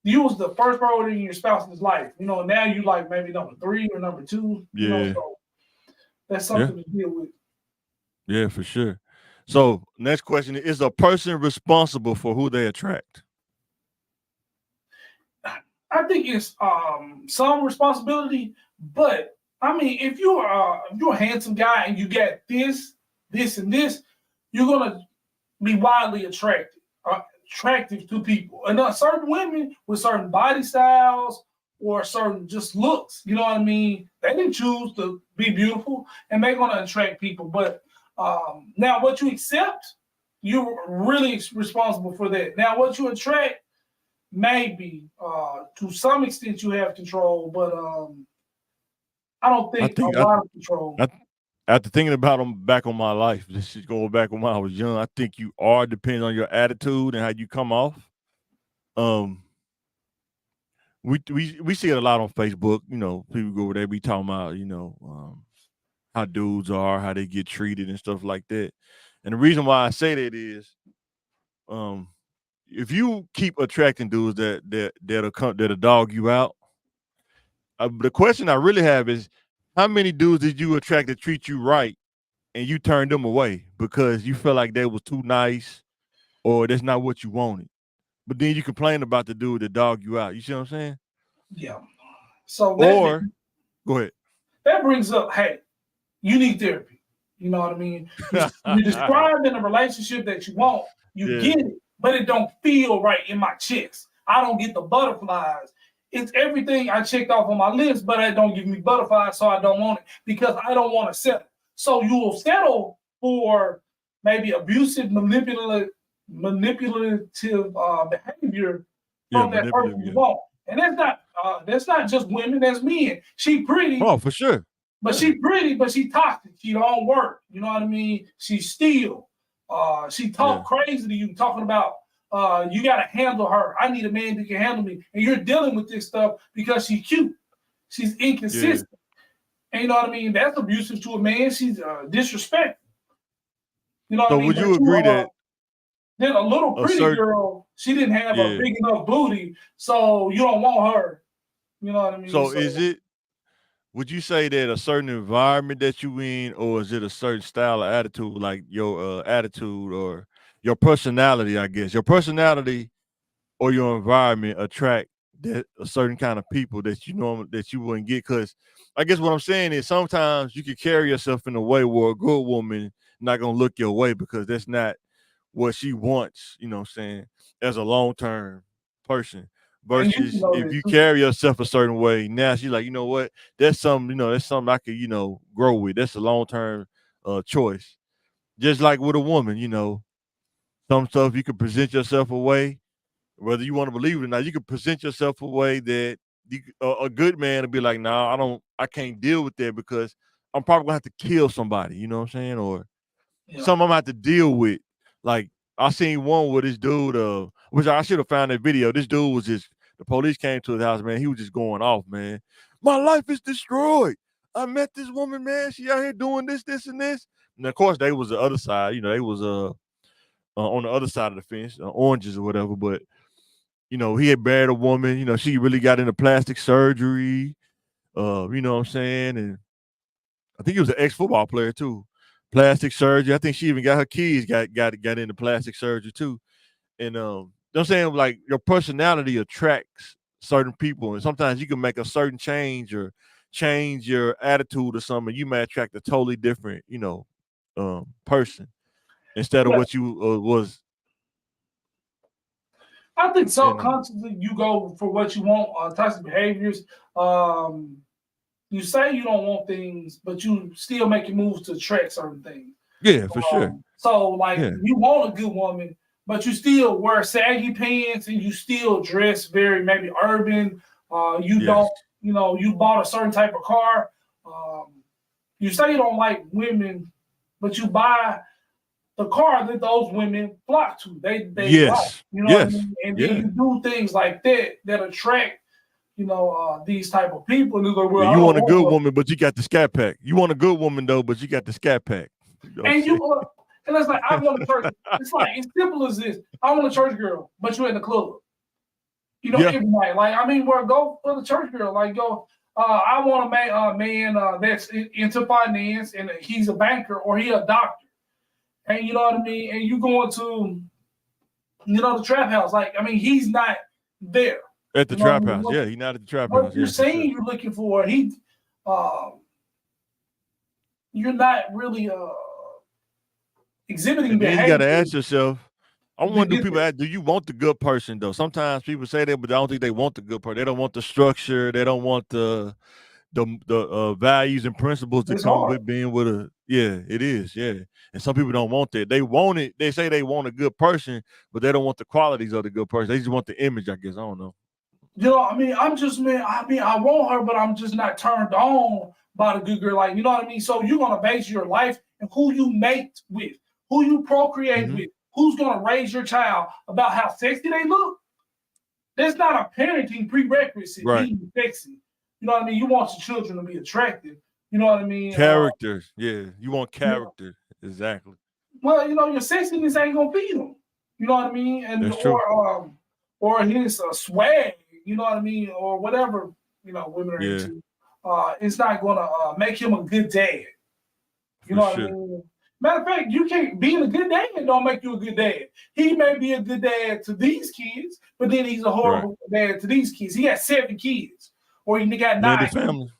you was the first priority in your spouse's life. You know, now you like maybe number 3 or number 2. Yeah. You know, so that's something to deal with. Yeah, for sure. So next question is a person responsible for who they attract? I think it's some responsibility, but I mean, if you're a handsome guy and you got this, and this, you're gonna be widely attractive to people. And certain women with certain body styles or certain just looks, you know what I mean? They didn't choose to be beautiful, and they're going to attract people. But now what you accept, you're really responsible for that. Now what you attract, maybe to some extent you have control, but I don't think a lot of control. After thinking about them back on my life, this is going back when I was young, I think you are depending on your attitude and how you come off. We see it a lot on Facebook. You know, people go over there, be talking about, you know, how dudes are, how they get treated and stuff like that. And the reason why I say that is, if you keep attracting dudes that'll dog you out, the question I really have is, how many dudes did you attract that treat you right and you turned them away because you felt like they was too nice or that's not what you wanted? But then you complain about the dude that dog you out. You see what I'm saying? Yeah. So go ahead. That brings up, hey, you need therapy. You know what I mean? You're describing a relationship that you want. You get it, but it don't feel right in my chest. I don't get the butterflies. It's everything I checked off on my list, but it don't give me butterflies, so I don't want it because I don't want to settle. So you will settle for maybe abusive, manipulative behavior from that person you want. And that's not just women, that's men. She pretty. Oh, for sure. But she pretty, but she toxic. She don't work. You know what I mean? She steal. She talk crazy to you, talking about you gotta handle her. I need a man that can handle me. And you're dealing with this stuff because she's cute. She's inconsistent. And you know what I mean? That's abusive to a man. She's disrespectful. You know what I mean? Would you agree that then a little pretty girl, she didn't have a big enough booty, so you don't want her. You know what I mean? So would you say that a certain environment that you in, or is it a certain style of attitude, like your attitude or your personality, I guess? Your personality or your environment attract that a certain kind of people that you wouldn't get? Because I guess what I'm saying is sometimes you can carry yourself in a way where a good woman not gonna look your way because that's not what she wants, you know what I'm saying, as a long-term person. Versus if you carry yourself a certain way, now she's like, you know what, that's something I could, grow with. That's a long-term choice. Just like with a woman, some stuff you can present yourself a way, whether you want to believe it or not, you can present yourself a way that a good man will be like, nah, I can't deal with that because I'm probably gonna have to kill somebody, you know what I'm saying? Or something I'm gonna have to deal with. Like I seen one with this dude, which I should have found that video. This dude was just, the police came to his house, man. He was just going off, man. My life is destroyed. I met this woman, man. She out here doing this, this, and this. And of course, they was the other side. They was on the other side of the fence, oranges or whatever. But he had married a woman. She really got into plastic surgery. You know what I'm saying? And I think he was an ex-football player too. Plastic surgery. I think she even got her kids got into plastic surgery too. And you know what I'm saying, like your personality attracts certain people, and sometimes you can make a certain change or change your attitude or something. You may attract a totally different, person instead of what you was. I think subconsciously you go for what you want. Toxic behaviors. You say you don't want things, but you still make your moves to attract certain things. Yeah, for sure. So you want a good woman, but you still wear saggy pants and you still dress very maybe urban. Don't, you bought a certain type of car. You say you don't like women, but you buy the car that those women flock to. They like, what I mean? And then you do things like that attract these type of people. And like, well, you want a good woman, but you got the scat pack. You want a good woman though, but you got the scat pack. And it's like, I want a church. It's like as simple as this. I want a church girl, but you're in the club. Every night. Like, I mean, go for the church girl. Like, go. I want a man that's into finance and he's a banker or he a doctor. And you know what I mean. And you going to, the trap house. Like, I mean, he's not there. At the trap house, he's not at the trap house. What you're saying you're looking for, you're not really exhibiting behavior. You got to ask yourself. I wonder, do you want the good person though? Sometimes people say that, but I don't think they want the good person. They don't want the structure. They don't want the values and principles that come with being with a. Yeah, it is. Yeah, and some people don't want that. They want it. They say they want a good person, but they don't want the qualities of the good person. They just want the image, I guess. I don't know. I mean, I want her, but I'm just not turned on by the good girl. Like, you know what I mean? So you're going to base your life and who you mate with, who you procreate with, who's going to raise your child about how sexy they look. That's not a parenting prerequisite, being sexy. You know what I mean? You want your children to be attractive. You know what I mean? Characters. You want character. Exactly. Well, your sexiness ain't going to feed them. You know what I mean? And that's true. Or his swag. You know what I mean? Or whatever, women are into. It's not going to make him a good dad. You know what I mean? Matter of fact, being a good dad don't make you a good dad. He may be a good dad to these kids, but then he's a horrible dad to these kids. He has 7 kids, or he got 9. Family.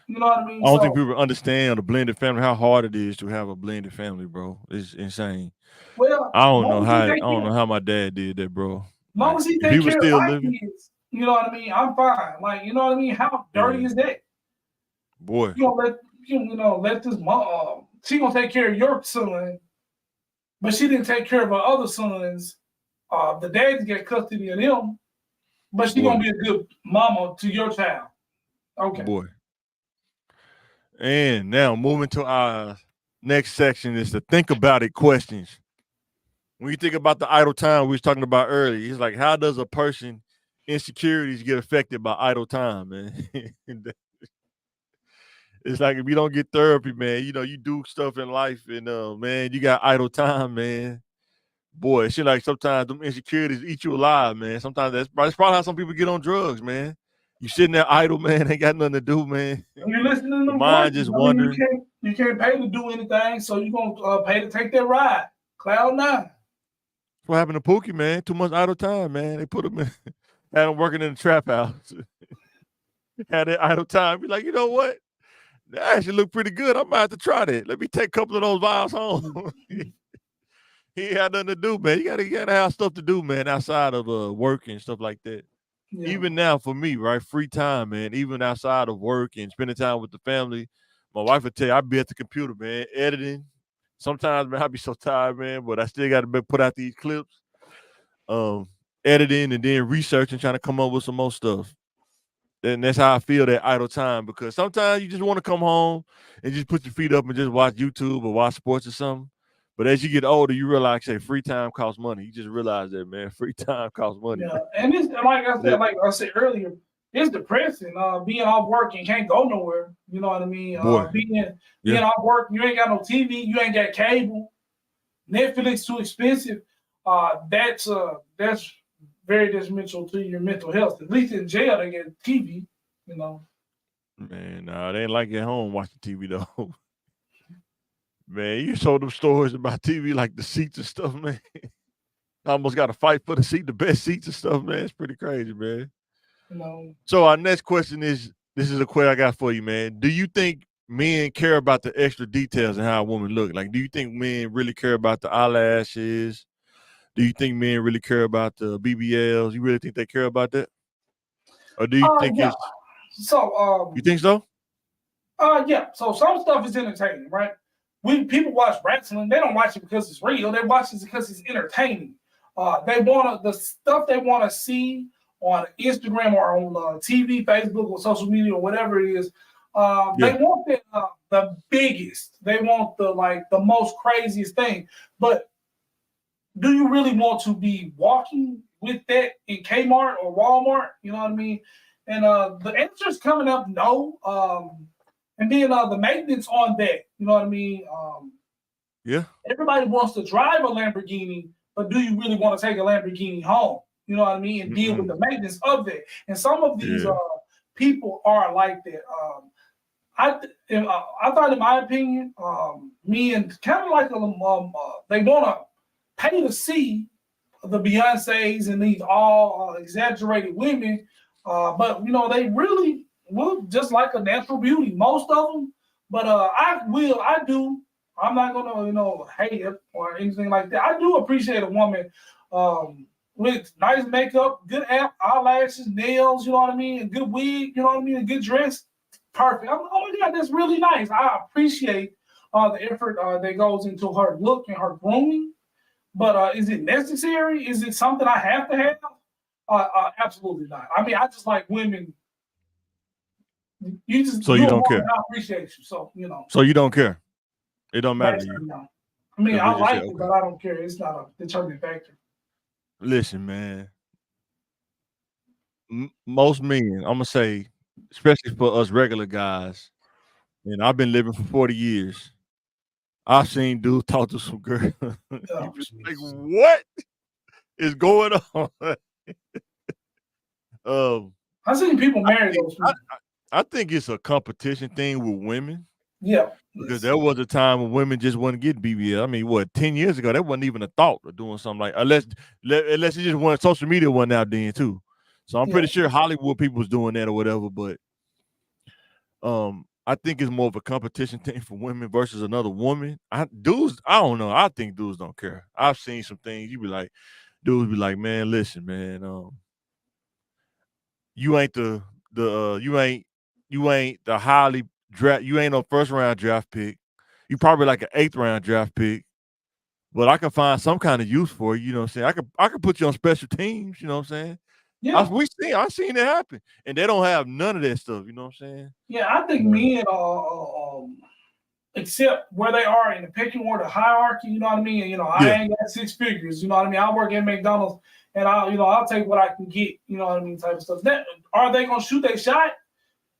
You know what I mean? I don't So think people understand a blended family, how hard it is to have a blended family, bro. It's insane. well, I don't know long as he how take care, my dad did that, bro. long Like as he if take he was care of still my living, kids, you know what I mean? I'm fine. Like, you know what I mean? How dirty yeah, is that? boy, You gonna let this mom she gonna take care of your son, but she didn't take care of her other sons. The dads get custody of them, but she boy, gonna be a good mama to your child. Okay. boy. And now moving to our next section is the think about it questions. When you think about the idle time we was talking about earlier, it's like, how does a person insecurities get affected by idle time, man? It's like if you don't get therapy, man, you know, you do stuff in life and man, you got idle time, man. Boy, it shit like sometimes them insecurities eat you alive, man. Sometimes that's probably how some people get on drugs, man. You sitting there idle, man, ain't got nothing to do, man. When you're listening to The them mind voices, just I mean, wandering. you can't pay to do anything, so you're gonna pay to take that ride. Cloud nine. What happened to Pookie, man? Too much idle time, man. They put him in, had him working in the trap house. Had that idle time. Be like, you know what? That actually look pretty good. I might have to try that. Let me take a couple of those vials home. He ain't had nothing to do, man. You gotta have stuff to do, man, outside of work and stuff like that. Yeah. Even now for me, right? Free time, man. Even outside of work and spending time with the family. My wife would tell you, I'd be at the computer, man, editing. Sometimes, man, I'd be so tired, man, but I still got to put out these clips. Editing and then researching, trying to come up with some more stuff. And that's how I feel that idle time, because sometimes you just want to come home and just put your feet up and just watch YouTube or watch sports or something. But as you get older, you realize, say, free time costs money. You just realize that, man, free time costs money. Yeah, and it's like I said earlier, it's depressing. Being off work and can't go nowhere. You know what I mean? Boy, Being yeah, off work, you ain't got no TV, you ain't got cable, Netflix too expensive. That's very detrimental to your mental health. At least in jail, they get TV. You know. man, they ain't like at home watching TV though. Man, you saw them stories about TV, like the seats and stuff, man. I almost got to fight for the seat, the best seats and stuff, man. It's pretty crazy, man. You know. So our next question is, this is a question I got for you, man. Do you think men care about the extra details and how a woman look? Like, do you think men really care about the eyelashes? Do you think men really care about the BBLs? You really think they care about that? Or do you think Yeah. it's, So you think so? yeah. So some stuff is entertaining, right? When people watch wrestling, they don't watch it because it's real. They watch it because it's entertaining. They want the stuff they want to see on Instagram or on TV, Facebook, or social media, or whatever it is. They Yeah. want the biggest. They want the most craziest thing. But do you really want to be walking with that in Kmart or Walmart? You know what I mean? And the answer is coming up no. And then the maintenance on that, you know what I mean? Yeah. Everybody wants to drive a Lamborghini, but do you really want to take a Lamborghini home? You know what I mean? And deal with the maintenance of that. And some of these people are like that. I thought, in my opinion, men kind of like they want to pay to see the Beyoncés and these all exaggerated women, but they really look just like a natural beauty, most of them. But I do. I'm not gonna hate it or anything like that. I do appreciate a woman with nice makeup, good eyelashes, nails. You know what I mean, a good wig. You know what I mean, a good dress. Perfect. Oh my God, that's really nice. I appreciate the effort that goes into her look and her grooming. But is it necessary? Is it something I have to have? Absolutely not. I mean, I just like women. So you don't care. I appreciate you. So So you don't care. It don't matter to you. No. I mean, I like it, but I don't care. It's not a determining factor. Listen, man. Most men, I'm gonna say, especially for us regular guys, and I've been living for 40 years. I've seen dudes talk to some girl. You just like, what is going on? I've seen people marry those people. I think it's a competition thing with women. Yeah. Because there was a time when women just wouldn't get BBL. I mean, what, 10 years ago, that wasn't even a thought of doing something like, unless it just wasn't, social media wasn't out then too. So I'm pretty sure Hollywood people was doing that or whatever. But I think it's more of a competition thing for women versus another woman. Dudes, I don't know. I think dudes don't care. I've seen some things. Dudes be like, man, listen, man, you ain't you ain't the highly draft. You ain't no first round draft pick. You probably like an 8th round draft pick. But I can find some kind of use for you. You know what I'm saying? I could put you on special teams. You know what I'm saying? Yeah, I seen it happen, and they don't have none of that stuff. You know what I'm saying? yeah. I think men except where they are in the pecking order hierarchy. You know what I mean? And, I ain't got 6 figures. You know what I mean? I work at McDonald's, and I'll take what I can get. You know what I mean? Type of stuff. Are they gonna shoot their shot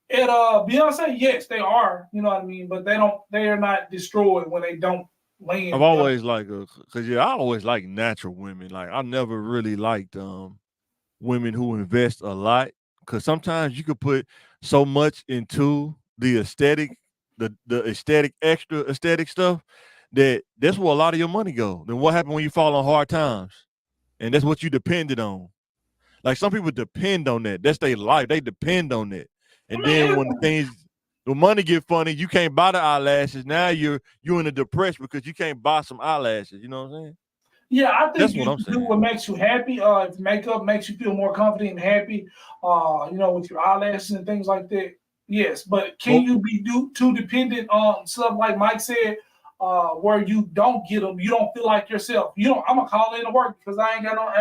at Beyonce? Yes, they are. You know what I mean? But they are not destroyed when they don't land. I've always I always like natural women. Like I never really liked women who invest a lot, because sometimes you could put so much into the aesthetic, the extra aesthetic stuff, that's where a lot of your money go. Then what happened when you fall on hard times? And that's what you depended on. Like some people depend on that. That's their life. They depend on that. And then when the money get funny, you can't buy the eyelashes. Now you're in a depression because you can't buy some eyelashes. You know what I'm saying? Yeah, I think That's you what I'm do saying. what makes you happy. If makeup makes you feel more confident and happy, with your eyelashes and things like that, yes. But can you be too dependent on stuff like Mike said, where you don't get them, you don't feel like yourself. I'm gonna call in to work because I ain't got no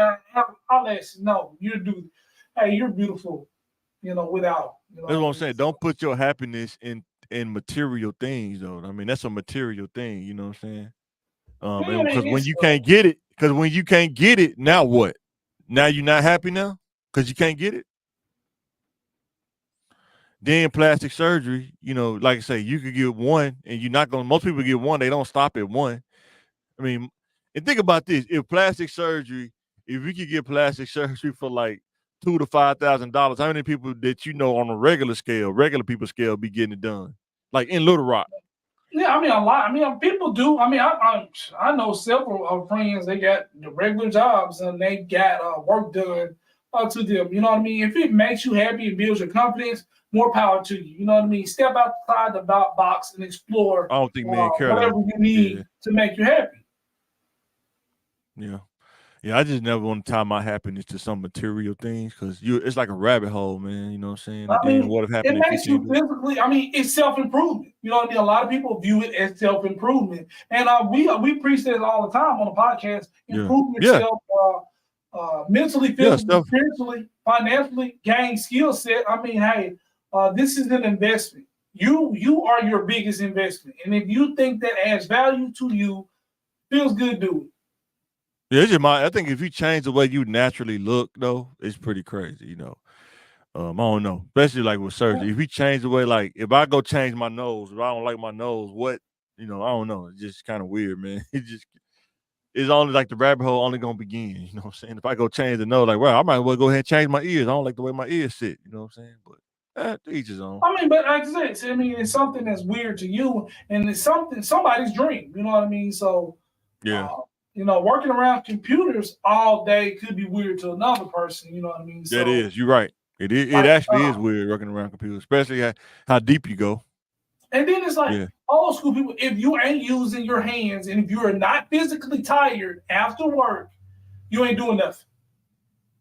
eyelashes. No, hey, you're beautiful. Without. That's what I'm saying. Don't put your happiness in material things, though. I mean, that's a material thing. You know what I'm saying? And because when you can't get it, now what? Now you're not happy now because you can't get it. Then plastic surgery, like I say, you could get one, and you're not gonna. Most people get one, they don't stop at one. I mean, and think about this: if we could get plastic surgery for like $2,000 to $5,000, how many people that on a regular people scale, be getting it done? Like in Little Rock. Yeah, I mean a lot. I mean, people do. I mean, I know several friends. They got the regular jobs and they got work done to them. You know what I mean? If it makes you happy and builds your confidence, more power to you. You know what I mean? Step outside the box and explore. I don't think men care whatever though. you need to make you happy. Yeah. Yeah, I just never want to tie my happiness to some material things because it's like a rabbit hole, man. You know what I'm saying? And then what It happened in makes you 15 physically. I mean, it's self-improvement. You know what I mean? A lot of people view it as self-improvement, and we preach this all the time on the podcast. Improve yourself, mentally, physically, spiritually, financially, gain skill set. I mean, hey, this is an investment. You are your biggest investment, and if you think that adds value to you, feels good, do it. Yeah, it's just I think if you change the way you naturally look, though, it's pretty crazy, I don't know, especially like with surgery. If you change the way, like if I go change my nose, if I don't like my nose, what, I don't know. It's just kind of weird, man. It's only like the rabbit hole only gonna begin. You know what I'm saying? If I go change the nose, like, well, I might as well go ahead and change my ears. I don't like the way my ears sit. You know what I'm saying? But to each his own. I mean, but like I said, it's something that's weird to you, and it's somebody's dream. You know what I mean? So yeah. Working around computers all day could be weird to another person. You know what I mean? That is, you're right. It actually is weird working around computers, especially how deep you go. And then it's like old school people, if you ain't using your hands and if you're not physically tired after work, you ain't doing nothing.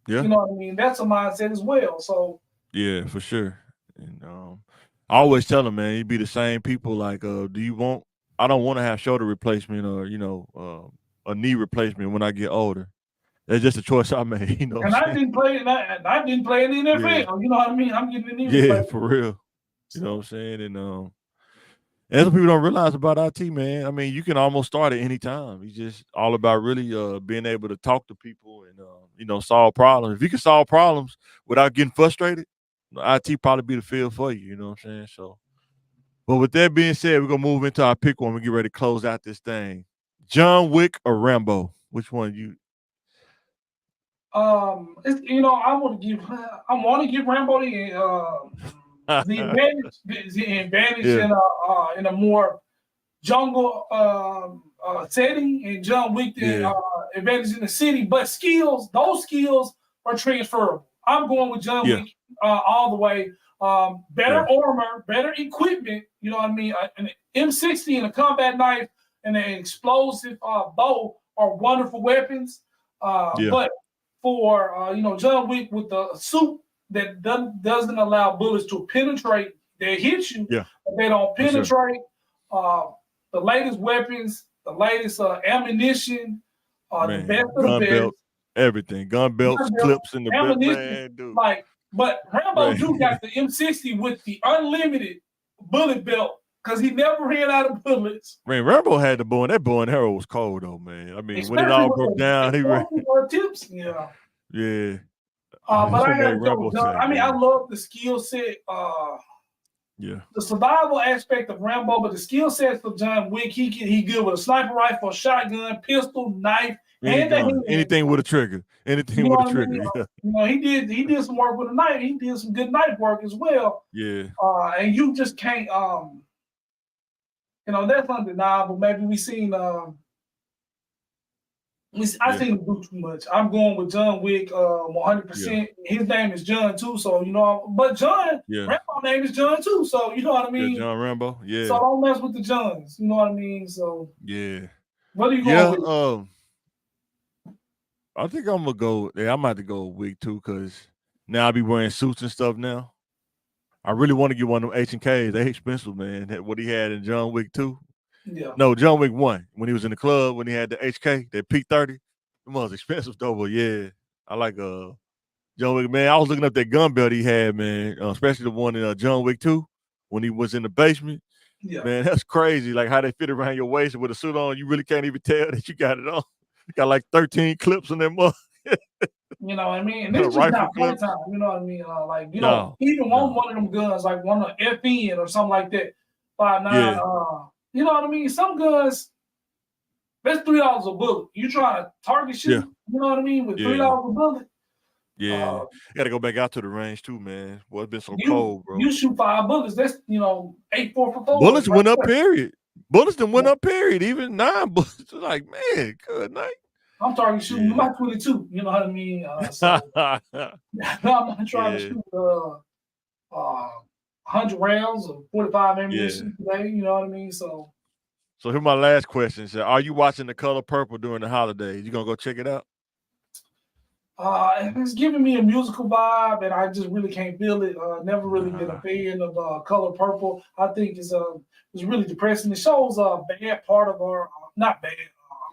Yeah. You know what I mean? That's a mindset as well. So yeah, for sure. And I always tell them, man, you be the same people. Like, I don't want to have shoulder replacement or, a knee replacement when I get older. That's just a choice I made, And I didn't play in the NFL. Yeah. You know what I mean? I'm getting the knee replacement. For real. You know what I'm saying? And that's what people don't realize about IT, man. I mean, you can almost start at any time. It's just all about really being able to talk to people and solve problems. If you can solve problems without getting frustrated, IT probably be the field for you. You know what I'm saying? So, but with that being said, we're gonna move into our pick one. We get ready to close out this thing. John Wick or Rambo? Which one you? I want to give Rambo the advantage in a more jungle setting, and John Wick the advantage in the city. But those skills are transferable. I'm going with John Wick all the way. Better Yeah. armor, better equipment. You know what I mean? An M60 and a combat knife and an explosive bow are wonderful weapons. Yeah. But for John Wick with the suit that doesn't allow bullets to penetrate, they hit you, Yeah. but they don't For sure. penetrate. The latest weapons, the latest ammunition, the Man, best of the gun best. belt, everything. Gun belts, Gun belt, clips in the belt, ammunition, man, dude. But Rambo Right. do got the M60 with the unlimited bullet belt because he never ran out of bullets. Man, Rambo had the bow, and that bow and arrow was cold though, man. I mean, when it Especially all with broke the down, he ran. tips. Yeah. Yeah. But That's I what gotta made go Rambo with John. say, I mean, I man. love the skill set, Yeah. the survival aspect of Rambo, but the skill sets of John Wick, he good with a sniper rifle, a shotgun, pistol, knife, Any and the gun, hand. anything with a trigger. Anything You know with a what I trigger. mean? Yeah. He did some work with a knife. He did some good knife work as well. Yeah. And you just can't that's undeniable. Maybe we seen I Yeah. seen him do too much. I'm going with John Wick 100%. His name is John too, so but John, Yeah. Rambo's name is John too, so you know what I Yeah, mean? John Rambo. Yeah. So don't mess with the Johns, you know what I mean? So Yeah. what are you Yeah. going with? I think I'm gonna go. Yeah, I'm about to go week 2 because now I'll be wearing suits and stuff now. I really want to get one of them H&Ks. They expensive, man. What he had in John Wick 2. Yeah. No, John Wick 1. When he was in the club, when he had the HK, that P30. It was expensive though, but yeah. I like John Wick, man. I was looking up that gun belt he had, man. Especially the one in John Wick 2 when he was in the basement. Yeah. Man, that's crazy. Like how they fit around your waist with a suit on, you really can't even tell that you got it on. You got like 13 clips in that mug. You know what I mean? And this is just Rifle not one clips. time, you know what I mean? No, even no. one of them guns, like one of FN or something like that, 5.9. Yeah. You know what I mean? Some guns, that's $3 a bullet. You try to target shoot, Yeah. you know what I mean? With Yeah. $3 a bullet. Yeah. Uh, Gotta go back out to the range too, man. Boy, it's been so you cold, bro. you shoot 5 bullets, that's 8 4 for 4. Bullets went up, there. period. Bullets done went up, period. Even 9 bullets. Like, man, good night. I'm target shooting Yeah. my 22, you know what I mean? So I'm not trying to shoot 100 rounds of 45 ammunition today, you know what I mean? So here's my last question. So, are you watching The Color Purple during the holidays? You gonna go check it out? it's giving me a musical vibe, and I just really can't feel it. Never really been a fan of Color Purple. I think it's really depressing. It shows a bad part of our not bad,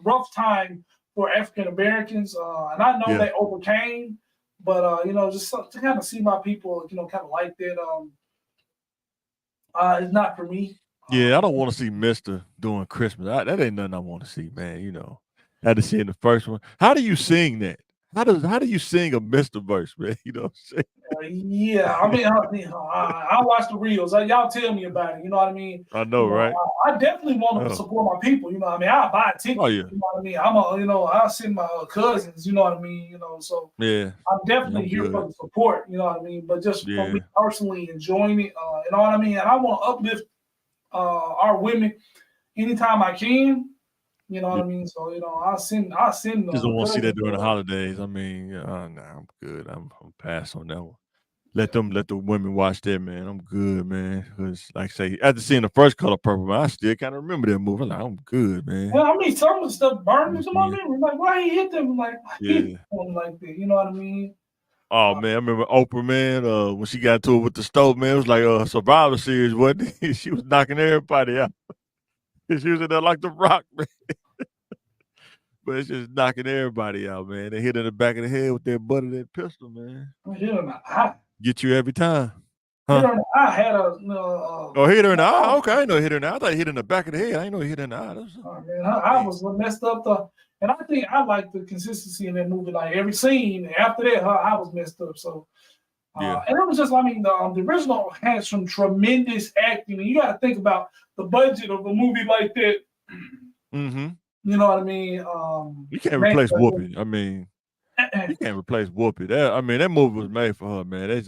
rough time for African Americans, and I know they overcame, but just to kind of see my people, kind of like that. It's not for me. Yeah, I don't want to see Mister doing Christmas. That ain't nothing I want to see, man. I had to see in the first one. How do you sing that? How do you sing a Mister verse, man? You know what I'm saying? Yeah, I mean, I watch the reels. Y'all tell me about it. You know what I mean? I know, right? I definitely want to support my people. You know what I mean? I'll buy a ticket. Oh, yeah. You know what I mean? I'll send my cousins. You know what I mean? So Yeah, I'm definitely here for the support. You know what I mean? But just for me personally enjoying it. You know what I mean? And I want to uplift our women anytime I can. You know what I mean? So I send. Just don't want to see that during the holidays. I mean, nah, I'm good. I'm pass on that one. Let the women watch that, man. I'm good, man. Because like I say, after seeing the first Color Purple, man, I still kind of remember that movie. Like, I'm good, man. Well, I mean, some of the stuff burned into my memory. Like, why he hit them? Like, yeah, like that. You know what I mean? Oh man, I remember Oprah, man. When she got into it with the stove, man, it was like a Survivor Series, wasn't it? She was knocking everybody out. She was in there like the Rock, man. But it's just knocking everybody out, man. They hit in the back of the head with that butt of that pistol, man. Hit her in the eye. Get you every time. Huh? Hit her in the eye. Had a hit her in the eye. Okay, I know hit her in the eye. I thought hit in the back of the head. I didn't know hit her in the eye. Man, her eye was messed up. And I think I like the consistency in that movie. Like every scene after that, her eye was messed up. So and it was just, I mean, the original had some tremendous acting, and you got to think about the budget of a movie like that. Mm-hmm. You know what I mean? You can't replace Whoopi. I mean, you can't replace Whoopi. That movie was made for her, man. Hate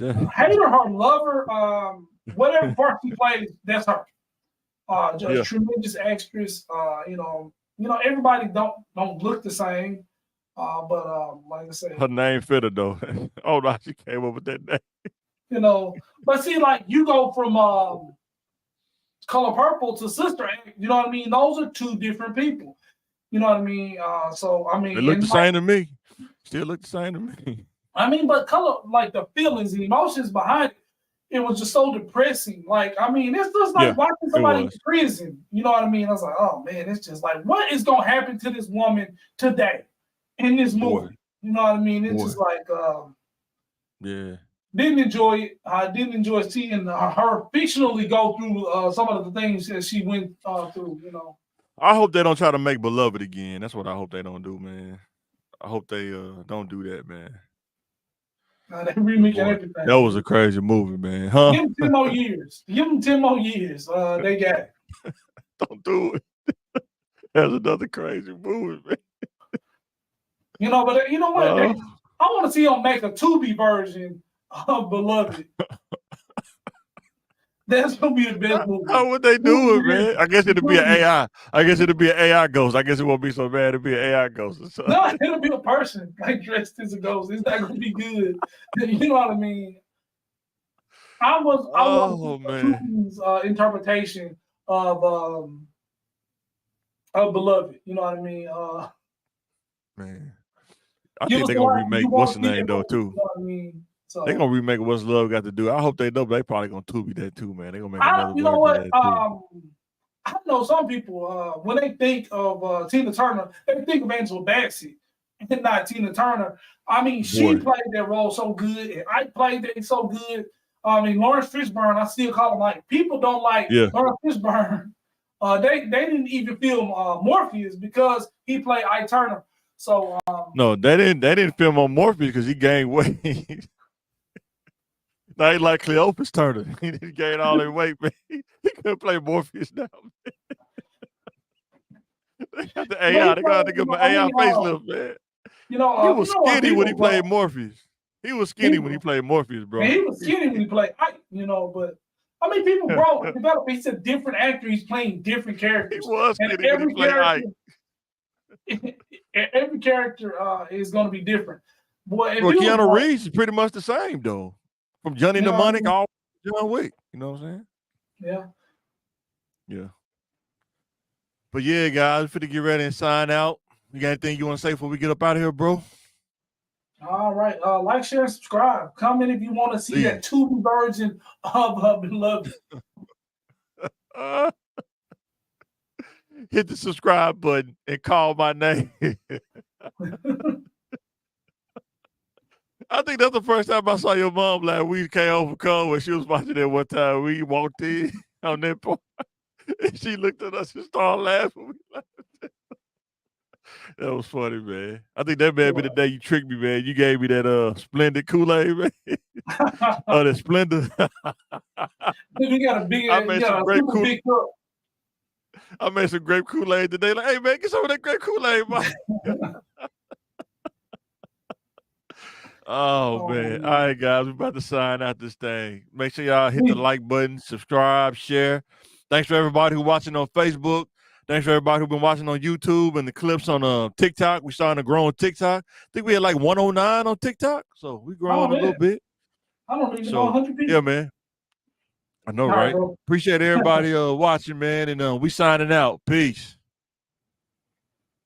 her, love her, whatever part she plays, that's her. Just tremendous actress. Everybody don't look the same. But like I said, her name fit her though. Oh no, she came up with that name. you know. But see, like you go from Color Purple to Sister Act, you know what I mean? Those are two different people. You know what I mean? So I mean, They look and the same to me. Still look the same to me. I mean, but color, like the feelings and emotions behind it was just so depressing. Like, I mean, it's just like Yeah, watching somebody in was. prison. You know what I mean? I was like, oh man, it's just like, what is gonna happen to this woman today in this movie? Boy. You know what I mean? It's Boy. just like, Yeah. didn't enjoy it. I didn't enjoy seeing her fictionally go through some of the things that she went through. You know. I hope they don't try to make Beloved again. That's what I hope they don't do, man. I hope they don't do that, man. They remaking Boy, everything. that was a crazy movie, man. Huh? Give them 10 more years. Give them 10 more years. They got it. Don't do it. That's another crazy movie, man. You know, but you know what? Uh, I want to see them make a Tubi version of Beloved. That's gonna be the best movie. How would they do it, man? I guess it'll be an AI. I guess it'll be an AI ghost. I guess it won't be so bad. It'll be an AI ghost. Or something. No, it'll be a person like dressed as a ghost. It's not gonna be good. You know what I mean? I was Tubi's interpretation of Beloved. You know what I mean? Man, I think they're gonna remake what's the name though too. You know what I mean? So, they're gonna remake What's Love Got to Do. I hope they know, but they probably gonna Tubi that too, man. They're gonna make another. You know what? I know some people when they think of Tina Turner, they think of Angela Bassett and not Tina Turner. I mean, she played that role so good, and I played that so good. I mean, Lawrence Fishburne, I still call him like people don't like Lawrence Fishburne. They didn't even film Morpheus because he played Ike Turner. So no, they didn't film on Morpheus because he gained weight. Now he like Cleopas Turner. He gained all that weight, man. He couldn't play Morpheus now. They got the AI. They got to give him an AI facelift, man. You know, he was skinny when he played Morpheus. He was skinny when he played Morpheus, bro. And he was skinny when he played Ike, you know, but I mean, people grow, develop. He's a different actor. He's playing different characters. He was skinny when he played Ike. Every character is going to be different. Boy, Keanu Reeves is pretty much the same, though. From Johnny Mnemonic all John Wick. You know what I'm saying? Yeah. Yeah. But yeah, guys, we're finna get ready and sign out. You got anything you want to say before we get up out of here, bro? All right. Like, share, and subscribe. Comment if you want to see that Tubi version of Beloved. Hit the subscribe button and call my name. I think that's the first time I saw your mom last week. Came overcome when she was watching that one time. We walked in on that part. And she looked at us and started laughing. That was funny, man. I think that may be the day you tricked me, man. You gave me that Splendid Kool-Aid, man. Oh, that Splendid. You got a big, I made some grape Kool-Aid. I made some grape Kool-Aid today. Like, hey, man, get some of that grape Kool-Aid, man. Oh, man. All right, guys. We're about to sign out this thing. Make sure y'all hit the like button, subscribe, share. Thanks for everybody who's watching on Facebook. Thanks for everybody who's been watching on YouTube and the clips on TikTok. We're starting to grow on TikTok. I think we had like 109 on TikTok. So we're growing a little bit. I don't even know 100 people. Yeah, man. I know, right? Appreciate everybody watching, man. And we signing out. Peace.